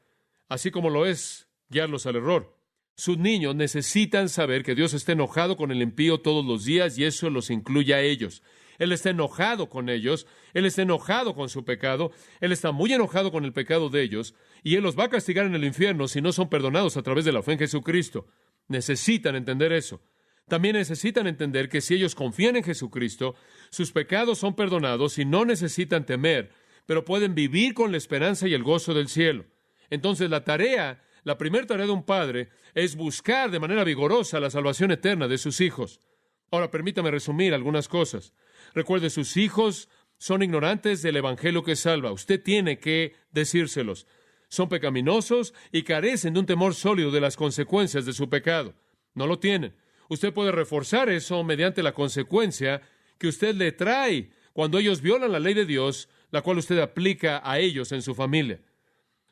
así como lo es guiarlos al error. Sus niños necesitan saber que Dios está enojado con el impío todos los días y eso los incluye a ellos. Él está enojado con ellos, Él está enojado con su pecado, Él está muy enojado con el pecado de ellos y Él los va a castigar en el infierno si no son perdonados a través de la fe en Jesucristo. Necesitan entender eso. También necesitan entender que si ellos confían en Jesucristo, sus pecados son perdonados y no necesitan temer, pero pueden vivir con la esperanza y el gozo del cielo. Entonces la primera tarea de un padre es buscar de manera vigorosa la salvación eterna de sus hijos. Ahora, permítame resumir algunas cosas. Recuerde, sus hijos son ignorantes del evangelio que salva. Usted tiene que decírselos. Son pecaminosos y carecen de un temor sólido de las consecuencias de su pecado. No lo tienen. Usted puede reforzar eso mediante la consecuencia que usted le trae cuando ellos violan la ley de Dios, la cual usted aplica a ellos en su familia.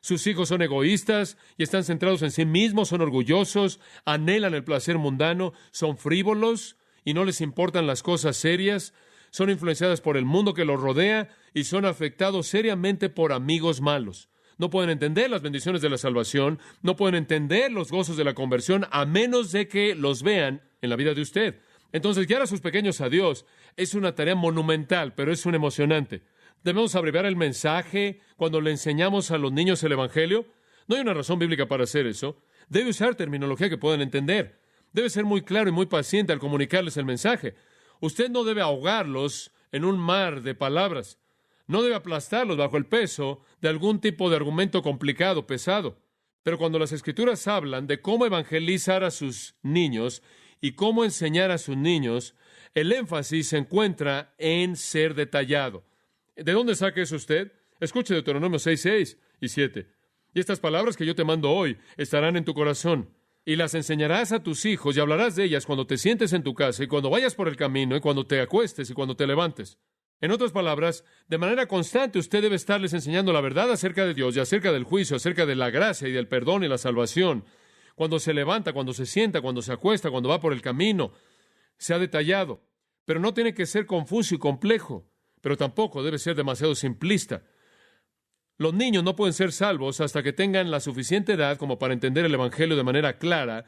Sus hijos son egoístas y están centrados en sí mismos, son orgullosos, anhelan el placer mundano, son frívolos y no les importan las cosas serias, son influenciadas por el mundo que los rodea y son afectados seriamente por amigos malos. No pueden entender las bendiciones de la salvación, no pueden entender los gozos de la conversión a menos de que los vean en la vida de usted. Entonces, guiar a sus pequeños a Dios es una tarea monumental, pero es una emocionante. ¿Debemos abreviar el mensaje cuando le enseñamos a los niños el Evangelio? No hay una razón bíblica para hacer eso. Debe usar terminología que puedan entender. Debe ser muy claro y muy paciente al comunicarles el mensaje. Usted no debe ahogarlos en un mar de palabras. No debe aplastarlos bajo el peso de algún tipo de argumento complicado, pesado. Pero cuando las Escrituras hablan de cómo evangelizar a sus niños y cómo enseñar a sus niños, el énfasis se encuentra en ser detallado. ¿De dónde saca eso usted? Escuche Deuteronomio 6 y 7. Y estas palabras que yo te mando hoy estarán en tu corazón, y las enseñarás a tus hijos y hablarás de ellas cuando te sientes en tu casa y cuando vayas por el camino y cuando te acuestes y cuando te levantes. En otras palabras, de manera constante usted debe estarles enseñando la verdad acerca de Dios y acerca del juicio, acerca de la gracia y del perdón y la salvación. Cuando se levanta, cuando se sienta, cuando se acuesta, cuando va por el camino, sea detallado. Pero no tiene que ser confuso y complejo, pero tampoco debe ser demasiado simplista. Los niños no pueden ser salvos hasta que tengan la suficiente edad como para entender el Evangelio de manera clara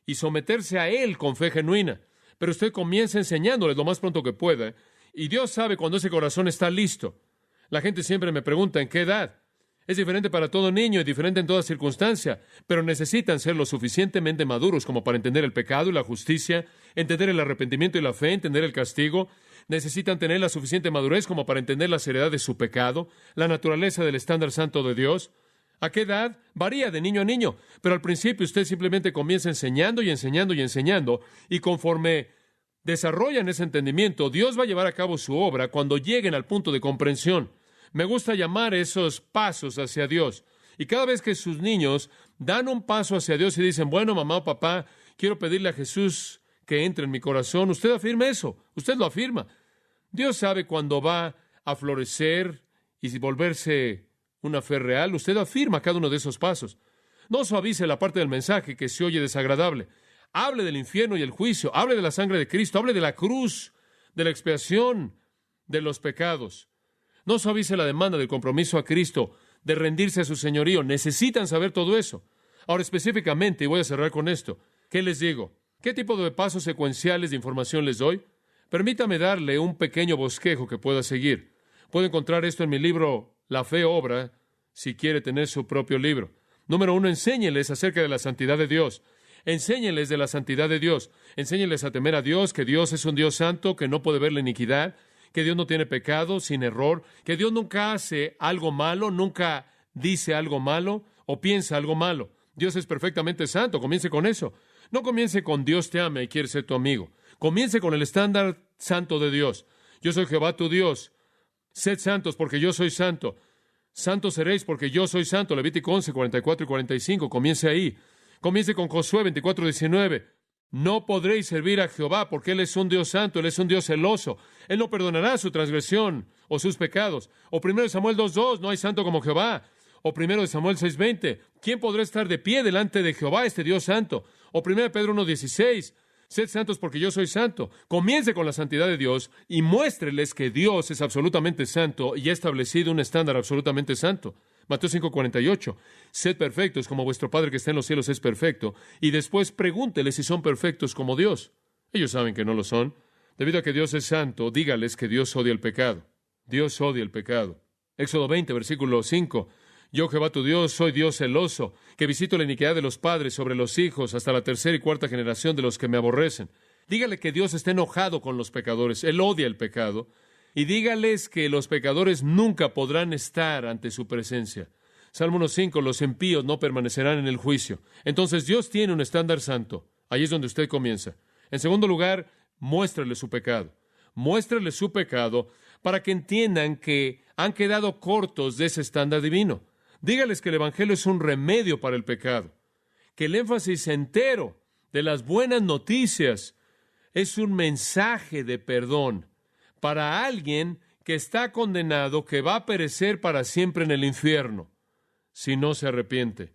y someterse a él con fe genuina. Pero usted comienza enseñándoles lo más pronto que pueda, y Dios sabe cuando ese corazón está listo. La gente siempre me pregunta, ¿en qué edad? Es diferente para todo niño y diferente en toda circunstancia, pero necesitan ser lo suficientemente maduros como para entender el pecado y la justicia, entender el arrepentimiento y la fe, entender el castigo. Necesitan tener la suficiente madurez como para entender la seriedad de su pecado, la naturaleza del estándar santo de Dios. ¿A qué edad? Varía de niño a niño, pero al principio usted simplemente comienza enseñando y enseñando y enseñando, y conforme desarrollan ese entendimiento, Dios va a llevar a cabo su obra cuando lleguen al punto de comprensión. Me gusta llamar esos pasos hacia Dios. Y cada vez que sus niños dan un paso hacia Dios y dicen, bueno, mamá o papá, quiero pedirle a Jesús que entre en mi corazón, usted afirma eso, usted lo afirma. Dios sabe cuándo va a florecer y volverse una fe real. Usted afirma cada uno de esos pasos. No suavice la parte del mensaje que se oye desagradable. Hable del infierno y el juicio, hable de la sangre de Cristo, hable de la cruz, de la expiación de los pecados. No suavice la demanda del compromiso a Cristo, de rendirse a su señorío. Necesitan saber todo eso. Ahora, específicamente, y voy a cerrar con esto, ¿qué les digo? ¿Qué tipo de pasos secuenciales de información les doy? Permítame darle un pequeño bosquejo que pueda seguir. Puede encontrar esto en mi libro La Fe Obra, si quiere tener su propio libro. Número 1, enséñeles acerca de la santidad de Dios. Enséñeles de la santidad de Dios. Enséñeles a temer a Dios, que Dios es un Dios santo, que no puede ver la iniquidad, que Dios no tiene pecado, sin error, que Dios nunca hace algo malo, nunca dice algo malo o piensa algo malo. Dios es perfectamente santo. Comience con eso. No comience con Dios te ama y quiere ser tu amigo. Comience con el estándar santo de Dios. Yo soy Jehová tu Dios. Sed santos porque yo soy santo. Santos seréis porque yo soy santo. Levítico 11, 44 y 45. Comience ahí. Comience con Josué 24, 19. No podréis servir a Jehová porque Él es un Dios santo, Él es un Dios celoso. Él no perdonará su transgresión o sus pecados. O 1 Samuel 2:2, no hay santo como Jehová. O 1 Samuel 6:20, ¿quién podrá estar de pie delante de Jehová, este Dios santo? O 1 Pedro 1:16, sed santos porque yo soy santo. Comience con la santidad de Dios y muéstreles que Dios es absolutamente santo y ha establecido un estándar absolutamente santo. Mateo 5:48, sed perfectos como vuestro Padre que está en los cielos es perfecto. Y después pregúnteles si son perfectos como Dios. Ellos saben que no lo son. Debido a que Dios es santo, dígales que Dios odia el pecado. Dios odia el pecado. Éxodo 20, versículo 5. Yo, Jehová tu Dios, soy Dios celoso, que visito la iniquidad de los padres sobre los hijos hasta la tercera y cuarta generación de los que me aborrecen. Dígale que Dios está enojado con los pecadores. Él odia el pecado. Y dígales que los pecadores nunca podrán estar ante su presencia. Salmo 1:5, los impíos no permanecerán en el juicio. Entonces Dios tiene un estándar santo. Ahí es donde usted comienza. En segundo lugar, muéstrale su pecado. Muéstrale su pecado para que entiendan que han quedado cortos de ese estándar divino. Dígales que el Evangelio es un remedio para el pecado, que el énfasis entero de las buenas noticias es un mensaje de perdón para alguien que está condenado, que va a perecer para siempre en el infierno, si no se arrepiente.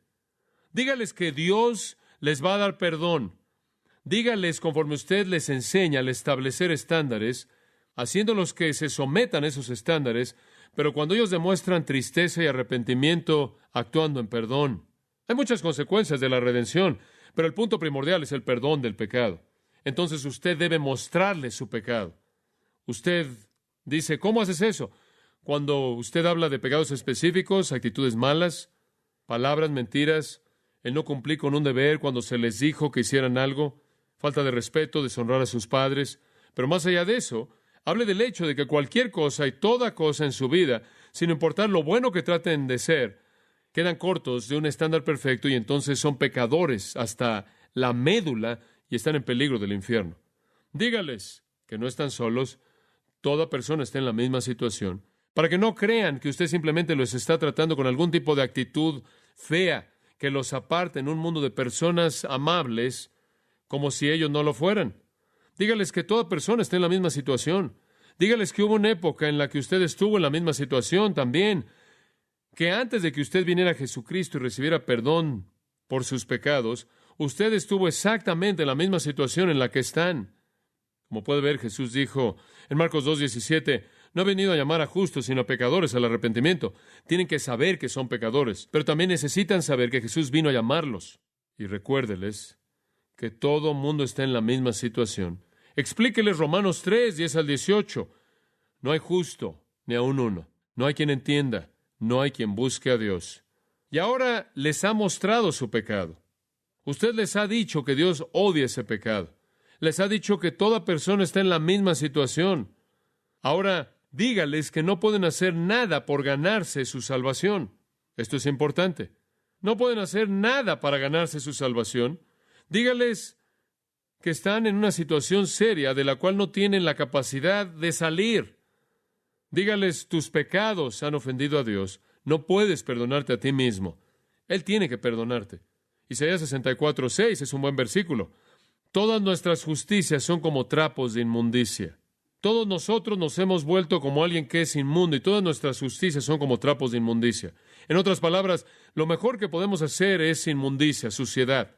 Dígales que Dios les va a dar perdón. Dígales, conforme usted les enseña al establecer estándares, haciéndolos que se sometan a esos estándares, pero cuando ellos demuestran tristeza y arrepentimiento, actuando en perdón. Hay muchas consecuencias de la redención, pero el punto primordial es el perdón del pecado. Entonces usted debe mostrarles su pecado. Usted dice, ¿cómo haces eso? Cuando usted habla de pecados específicos, actitudes malas, palabras, mentiras, el no cumplir con un deber cuando se les dijo que hicieran algo, falta de respeto, deshonrar a sus padres, pero más allá de eso, hable del hecho de que cualquier cosa y toda cosa en su vida, sin importar lo bueno que traten de ser, quedan cortos de un estándar perfecto y entonces son pecadores hasta la médula y están en peligro del infierno. Dígales que no están solos, toda persona está en la misma situación, para que no crean que usted simplemente los está tratando con algún tipo de actitud fea que los aparte en un mundo de personas amables como si ellos no lo fueran. Dígales que toda persona está en la misma situación. Dígales que hubo una época en la que usted estuvo en la misma situación también, que antes de que usted viniera a Jesucristo y recibiera perdón por sus pecados, usted estuvo exactamente en la misma situación en la que están. Como puede ver, Jesús dijo en Marcos 2:17, no he venido a llamar a justos, sino a pecadores al arrepentimiento. Tienen que saber que son pecadores, pero también necesitan saber que Jesús vino a llamarlos. Y recuérdeles que todo mundo está en la misma situación. Explíqueles Romanos 3:10-18. No hay justo, ni aun uno. No hay quien entienda, no hay quien busque a Dios. Y ahora les ha mostrado su pecado. Usted les ha dicho que Dios odia ese pecado. Les ha dicho que toda persona está en la misma situación. Ahora, dígales que no pueden hacer nada por ganarse su salvación. Esto es importante. No pueden hacer nada para ganarse su salvación. Dígales que están en una situación seria de la cual no tienen la capacidad de salir. Dígales, tus pecados han ofendido a Dios. No puedes perdonarte a ti mismo. Él tiene que perdonarte. Isaías 64:6 es un buen versículo. Todas nuestras justicias son como trapos de inmundicia. Todos nosotros nos hemos vuelto como alguien que es inmundo y todas nuestras justicias son como trapos de inmundicia. En otras palabras, lo mejor que podemos hacer es inmundicia, suciedad.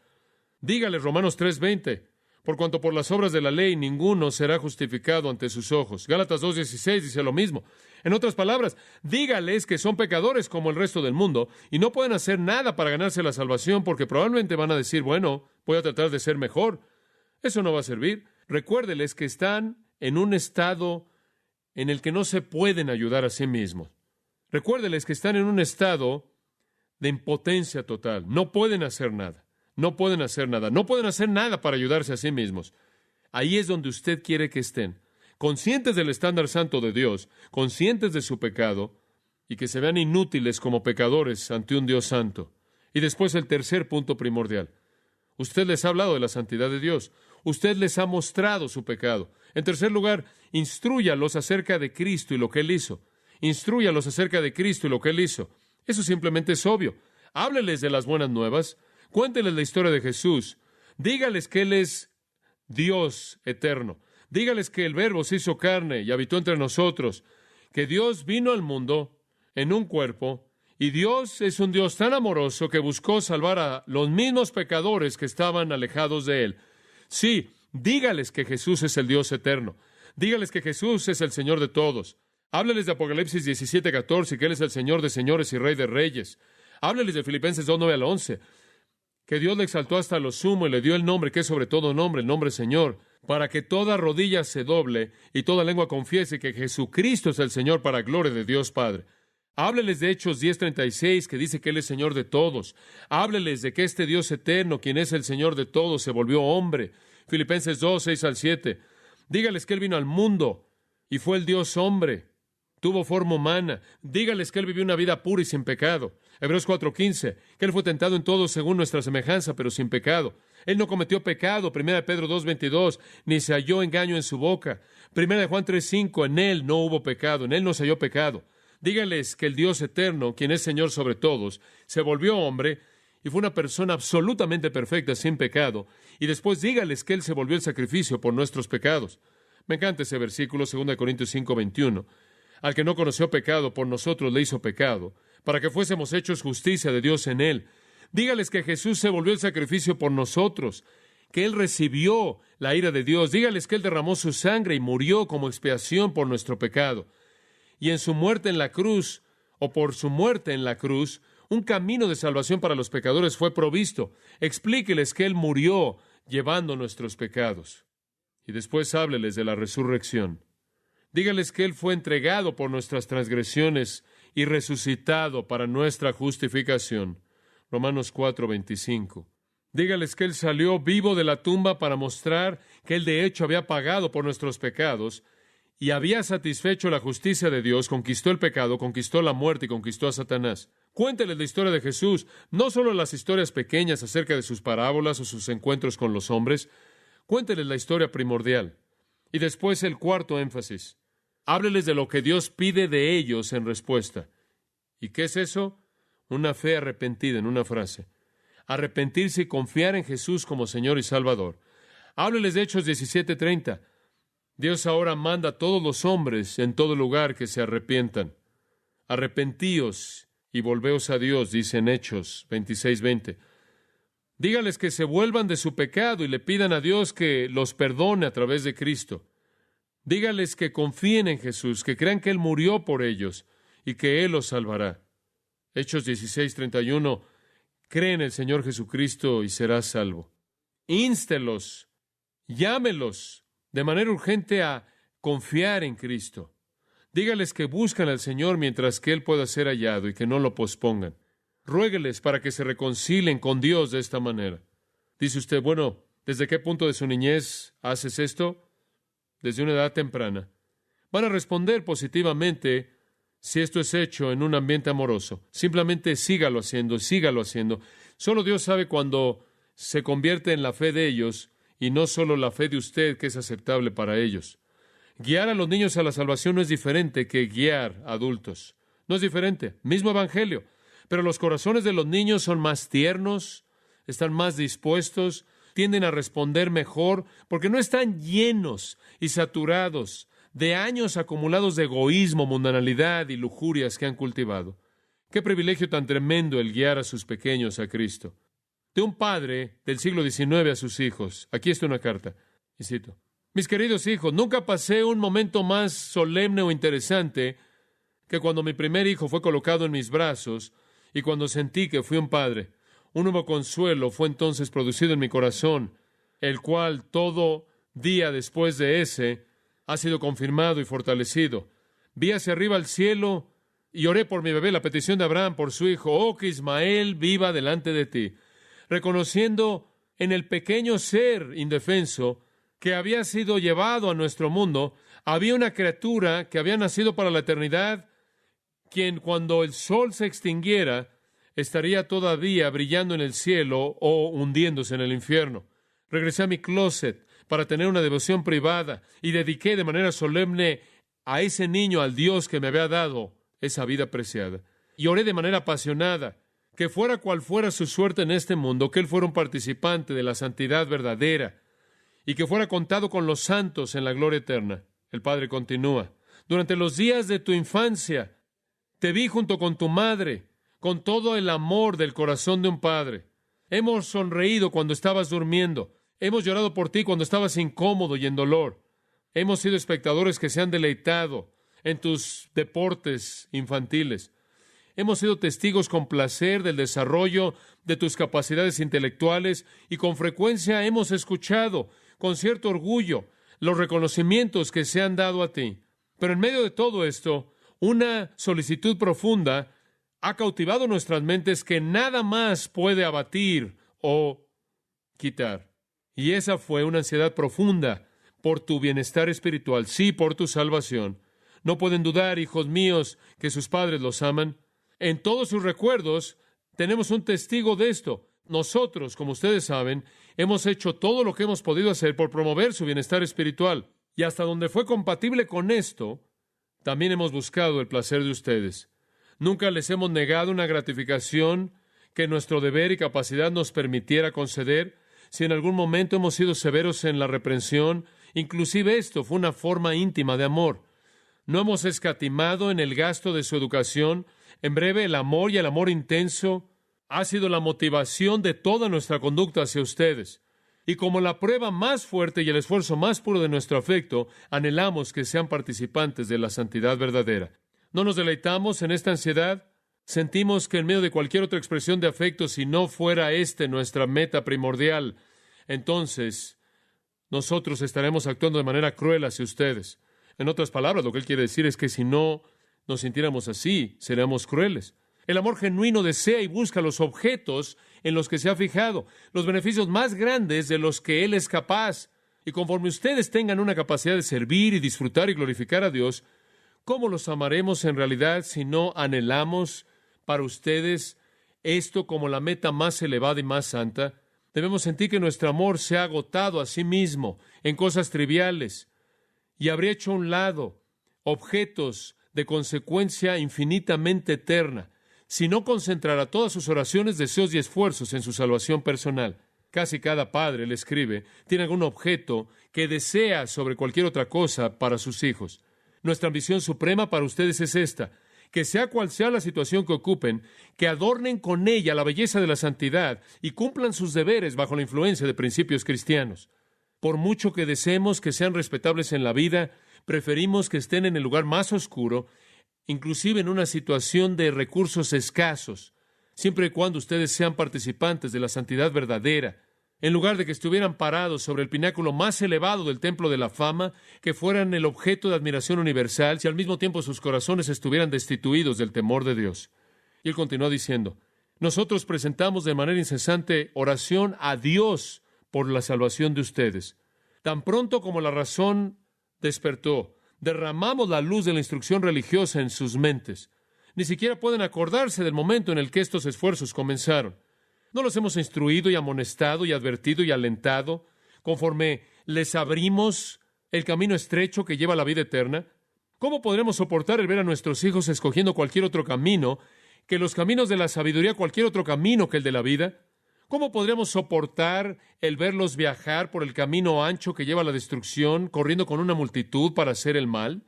Dígale Romanos 3:20, por cuanto por las obras de la ley ninguno será justificado ante sus ojos. Gálatas 2:16 dice lo mismo. En otras palabras, dígales que son pecadores como el resto del mundo y no pueden hacer nada para ganarse la salvación porque probablemente van a decir, bueno, voy a tratar de ser mejor. Eso no va a servir. Recuérdeles que están en un estado en el que no se pueden ayudar a sí mismos. Recuérdeles que están en un estado de impotencia total. No pueden hacer nada. No pueden hacer nada. No pueden hacer nada para ayudarse a sí mismos. Ahí es donde usted quiere que estén. Conscientes del estándar santo de Dios, conscientes de su pecado y que se vean inútiles como pecadores ante un Dios santo. Y después el tercer punto primordial. Usted les ha hablado de la santidad de Dios. Usted les ha mostrado su pecado. En tercer lugar, instrúyalos acerca de Cristo y lo que Él hizo. Instrúyalos acerca de Cristo y lo que Él hizo. Eso simplemente es obvio. Hábleles de las buenas nuevas. Cuénteles la historia de Jesús. Dígales que Él es Dios eterno. Dígales que el Verbo se hizo carne y habitó entre nosotros. Que Dios vino al mundo en un cuerpo. Y Dios es un Dios tan amoroso que buscó salvar a los mismos pecadores que estaban alejados de Él. Sí, dígales que Jesús es el Dios eterno. Dígales que Jesús es el Señor de todos. Hábleles de Apocalipsis 17:14, que Él es el Señor de señores y Rey de reyes. Hábleles de Filipenses 2:9-11, que Dios le exaltó hasta lo sumo y le dio el nombre que es sobre todo nombre, el nombre Señor, para que toda rodilla se doble y toda lengua confiese que Jesucristo es el Señor para gloria de Dios Padre. Hábleles de Hechos 10:36, que dice que Él es Señor de todos. Hábleles de que este Dios eterno, quien es el Señor de todos, se volvió hombre. Filipenses 2:6-7. Dígales que Él vino al mundo y fue el Dios hombre. Tuvo forma humana. Dígales que Él vivió una vida pura y sin pecado. Hebreos 4:15, que Él fue tentado en todo según nuestra semejanza, pero sin pecado. Él no cometió pecado. 1 Pedro 2:22, ni se halló engaño en su boca. 1 Juan 3:5, en Él no hubo pecado, en Él no se halló pecado. Dígales que el Dios eterno, quien es Señor sobre todos, se volvió hombre y fue una persona absolutamente perfecta, sin pecado. Y después dígales que Él se volvió el sacrificio por nuestros pecados. Me encanta ese versículo, 2 Corintios 5:21. Al que no conoció pecado, por nosotros le hizo pecado, para que fuésemos hechos justicia de Dios en Él. Dígales que Jesús se volvió el sacrificio por nosotros, que Él recibió la ira de Dios. Dígales que Él derramó su sangre y murió como expiación por nuestro pecado. Y en su muerte en la cruz, o por su muerte en la cruz, un camino de salvación para los pecadores fue provisto. Explíqueles que Él murió llevando nuestros pecados. Y después hábleles de la resurrección. Dígales que Él fue entregado por nuestras transgresiones y resucitado para nuestra justificación. Romanos 4:25. Dígales que Él salió vivo de la tumba para mostrar que Él de hecho había pagado por nuestros pecados y había satisfecho la justicia de Dios, conquistó el pecado, conquistó la muerte y conquistó a Satanás. Cuénteles la historia de Jesús, no solo las historias pequeñas acerca de sus parábolas o sus encuentros con los hombres. Cuénteles la historia primordial. Y después el cuarto énfasis. Hábleles de lo que Dios pide de ellos en respuesta. ¿Y qué es eso? Una fe arrepentida en una frase. Arrepentirse y confiar en Jesús como Señor y Salvador. Hábleles de Hechos 17:30. Dios ahora manda a todos los hombres en todo lugar que se arrepientan. Arrepentíos y volveos a Dios, dice en Hechos 26:20. Dígales que se vuelvan de su pecado y le pidan a Dios que los perdone a través de Cristo. Dígales que confíen en Jesús, que crean que Él murió por ellos y que Él los salvará. Hechos 16:31. Cree en el Señor Jesucristo y serás salvo.Ínstelos, llámelos de manera urgente a confiar en Cristo. Dígales que buscan al Señor mientras que Él pueda ser hallado y que no lo pospongan. Ruégueles para que se reconcilien con Dios de esta manera. Dice usted, bueno, ¿desde qué punto de su niñez haces esto? Desde una edad temprana. Van a responder positivamente si esto es hecho en un ambiente amoroso. Simplemente sígalo haciendo, sígalo haciendo. Solo Dios sabe cuándo se convierte en la fe de ellos y no solo la fe de usted que es aceptable para ellos. Guiar a los niños a la salvación no es diferente que guiar a adultos. No es diferente. Mismo evangelio. Pero los corazones de los niños son más tiernos, están más dispuestos, tienden a responder mejor, porque no están llenos y saturados de años acumulados de egoísmo, mundanalidad y lujurias que han cultivado. Qué privilegio tan tremendo el guiar a sus pequeños a Cristo. De un padre del siglo XIX a sus hijos. Aquí está una carta, y cito: mis queridos hijos, nunca pasé un momento más solemne o interesante que cuando mi primer hijo fue colocado en mis brazos y cuando sentí que fui un padre. Un nuevo consuelo fue entonces producido en mi corazón, el cual todo día después de ese ha sido confirmado y fortalecido. Vi hacia arriba al cielo y oré por mi bebé, la petición de Abraham por su hijo. Oh, que Ismael viva delante de ti, reconociendo en el pequeño ser indefenso que había sido llevado a nuestro mundo, había una criatura que había nacido para la eternidad, quien cuando el sol se extinguiera, estaría todavía brillando en el cielo o hundiéndose en el infierno. Regresé a mi closet para tener una devoción privada y dediqué de manera solemne a ese niño, al Dios que me había dado esa vida preciada. Y oré de manera apasionada, que fuera cual fuera su suerte en este mundo, que él fuera un participante de la santidad verdadera y que fuera contado con los santos en la gloria eterna. El Padre continúa: durante los días de tu infancia, te vi junto con tu madre, con todo el amor del corazón de un padre. Hemos sonreído cuando estabas durmiendo. Hemos llorado por ti cuando estabas incómodo y en dolor. Hemos sido espectadores que se han deleitado en tus deportes infantiles. Hemos sido testigos con placer del desarrollo de tus capacidades intelectuales y con frecuencia hemos escuchado con cierto orgullo los reconocimientos que se han dado a ti. Pero en medio de todo esto, una solicitud profunda ha cautivado nuestras mentes que nada más puede abatir o quitar. Y esa fue una ansiedad profunda por tu bienestar espiritual, sí, por tu salvación. No pueden dudar, hijos míos, que sus padres los aman. En todos sus recuerdos tenemos un testigo de esto. Nosotros, como ustedes saben, hemos hecho todo lo que hemos podido hacer por promover su bienestar espiritual. Y hasta donde fue compatible con esto, también hemos buscado el placer de ustedes. Nunca les hemos negado una gratificación que nuestro deber y capacidad nos permitiera conceder. Si en algún momento hemos sido severos en la reprensión, inclusive esto fue una forma íntima de amor. No hemos escatimado en el gasto de su educación. En breve, el amor y el amor intenso ha sido la motivación de toda nuestra conducta hacia ustedes. Y como la prueba más fuerte y el esfuerzo más puro de nuestro afecto, anhelamos que sean participantes de la santidad verdadera. ¿No nos deleitamos en esta ansiedad? Sentimos que en medio de cualquier otra expresión de afecto, si no fuera nuestra meta primordial, entonces nosotros estaremos actuando de manera cruel hacia ustedes. En otras palabras, lo que él quiere decir es que si no nos sintiéramos así, seríamos crueles. El amor genuino desea y busca los objetos en los que se ha fijado, los beneficios más grandes de los que él es capaz. Y conforme ustedes tengan una capacidad de servir y disfrutar y glorificar a Dios, ¿cómo los amaremos en realidad si no anhelamos para ustedes esto como la meta más elevada y más santa? Debemos sentir que nuestro amor se ha agotado a sí mismo en cosas triviales y habría hecho a un lado objetos de consecuencia infinitamente eterna si no concentrara todas sus oraciones, deseos y esfuerzos en su salvación personal. Casi cada padre, le escribe, tiene algún objeto que desea sobre cualquier otra cosa para sus hijos. Nuestra ambición suprema para ustedes es esta: que sea cual sea la situación que ocupen, que adornen con ella la belleza de la santidad y cumplan sus deberes bajo la influencia de principios cristianos. Por mucho que deseemos que sean respetables en la vida, preferimos que estén en el lugar más oscuro, inclusive en una situación de recursos escasos, siempre y cuando ustedes sean participantes de la santidad verdadera, en lugar de que estuvieran parados sobre el pináculo más elevado del templo de la fama, que fueran el objeto de admiración universal, si al mismo tiempo sus corazones estuvieran destituidos del temor de Dios. Y él continuó diciendo: nosotros presentamos de manera incesante oración a Dios por la salvación de ustedes. Tan pronto como la razón despertó, derramamos la luz de la instrucción religiosa en sus mentes. Ni siquiera pueden acordarse del momento en el que estos esfuerzos comenzaron. ¿No los hemos instruido y amonestado y advertido y alentado conforme les abrimos el camino estrecho que lleva a la vida eterna? ¿Cómo podremos soportar el ver a nuestros hijos escogiendo cualquier otro camino que los caminos de la sabiduría, cualquier otro camino que el de la vida? ¿Cómo podríamos soportar el verlos viajar por el camino ancho que lleva a la destrucción, corriendo con una multitud para hacer el mal?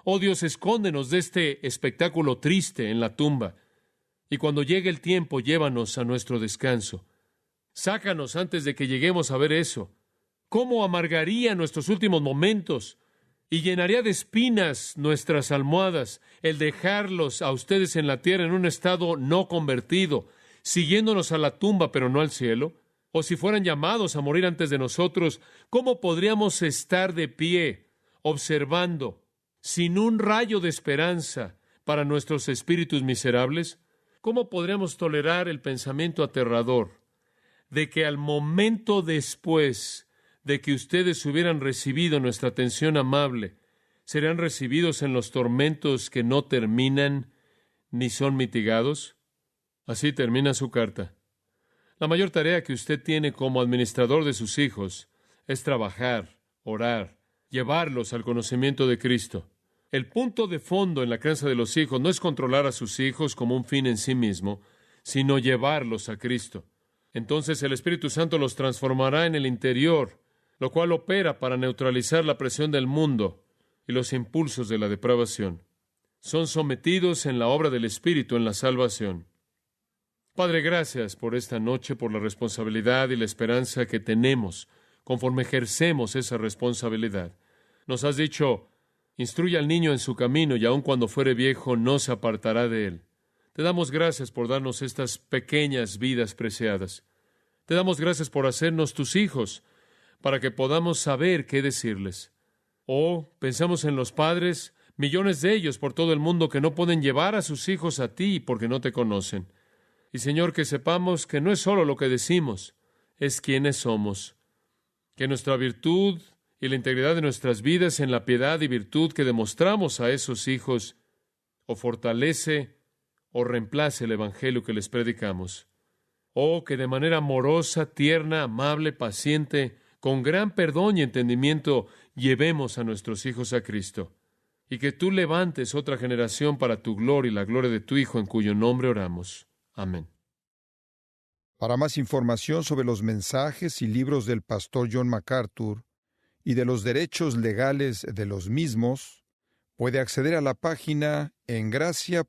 Oh Dios, escóndenos de este espectáculo triste en la tumba. Y cuando llegue el tiempo, llévanos a nuestro descanso. Sácanos antes de que lleguemos a ver eso. ¿Cómo amargaría nuestros últimos momentos y llenaría de espinas nuestras almohadas el dejarlos a ustedes en la tierra en un estado no convertido, siguiéndonos a la tumba pero no al cielo? O si fueran llamados a morir antes de nosotros, ¿cómo podríamos estar de pie, observando, sin un rayo de esperanza para nuestros espíritus miserables? ¿Cómo podríamos tolerar el pensamiento aterrador de que al momento después de que ustedes hubieran recibido nuestra atención amable, serían recibidos en los tormentos que no terminan ni son mitigados? Así termina su carta. La mayor tarea que usted tiene como administrador de sus hijos es trabajar, orar, llevarlos al conocimiento de Cristo. El punto de fondo en la crianza de los hijos no es controlar a sus hijos como un fin en sí mismo, sino llevarlos a Cristo. Entonces el Espíritu Santo los transformará en el interior, lo cual opera para neutralizar la presión del mundo y los impulsos de la depravación. Son sometidos en la obra del Espíritu en la salvación. Padre, gracias por esta noche, por la responsabilidad y la esperanza que tenemos conforme ejercemos esa responsabilidad. Nos has dicho, instruye al niño en su camino y aun cuando fuere viejo no se apartará de él. Te damos gracias por darnos estas pequeñas vidas preciadas. Te damos gracias por hacernos tus hijos, para que podamos saber qué decirles. Pensamos en los padres, millones de ellos por todo el mundo que no pueden llevar a sus hijos a ti porque no te conocen. Y Señor, que sepamos que no es solo lo que decimos, es quienes somos. Que nuestra virtud y la integridad de nuestras vidas en la piedad y virtud que demostramos a esos hijos o fortalece o reemplace el evangelio que les predicamos. Que de manera amorosa, tierna, amable, paciente, con gran perdón y entendimiento, llevemos a nuestros hijos a Cristo. Y que tú levantes otra generación para tu gloria y la gloria de tu Hijo, en cuyo nombre oramos. Amén. Para más información sobre los mensajes y libros del pastor John MacArthur y de los derechos legales de los mismos, puede acceder a la página en gracia.org.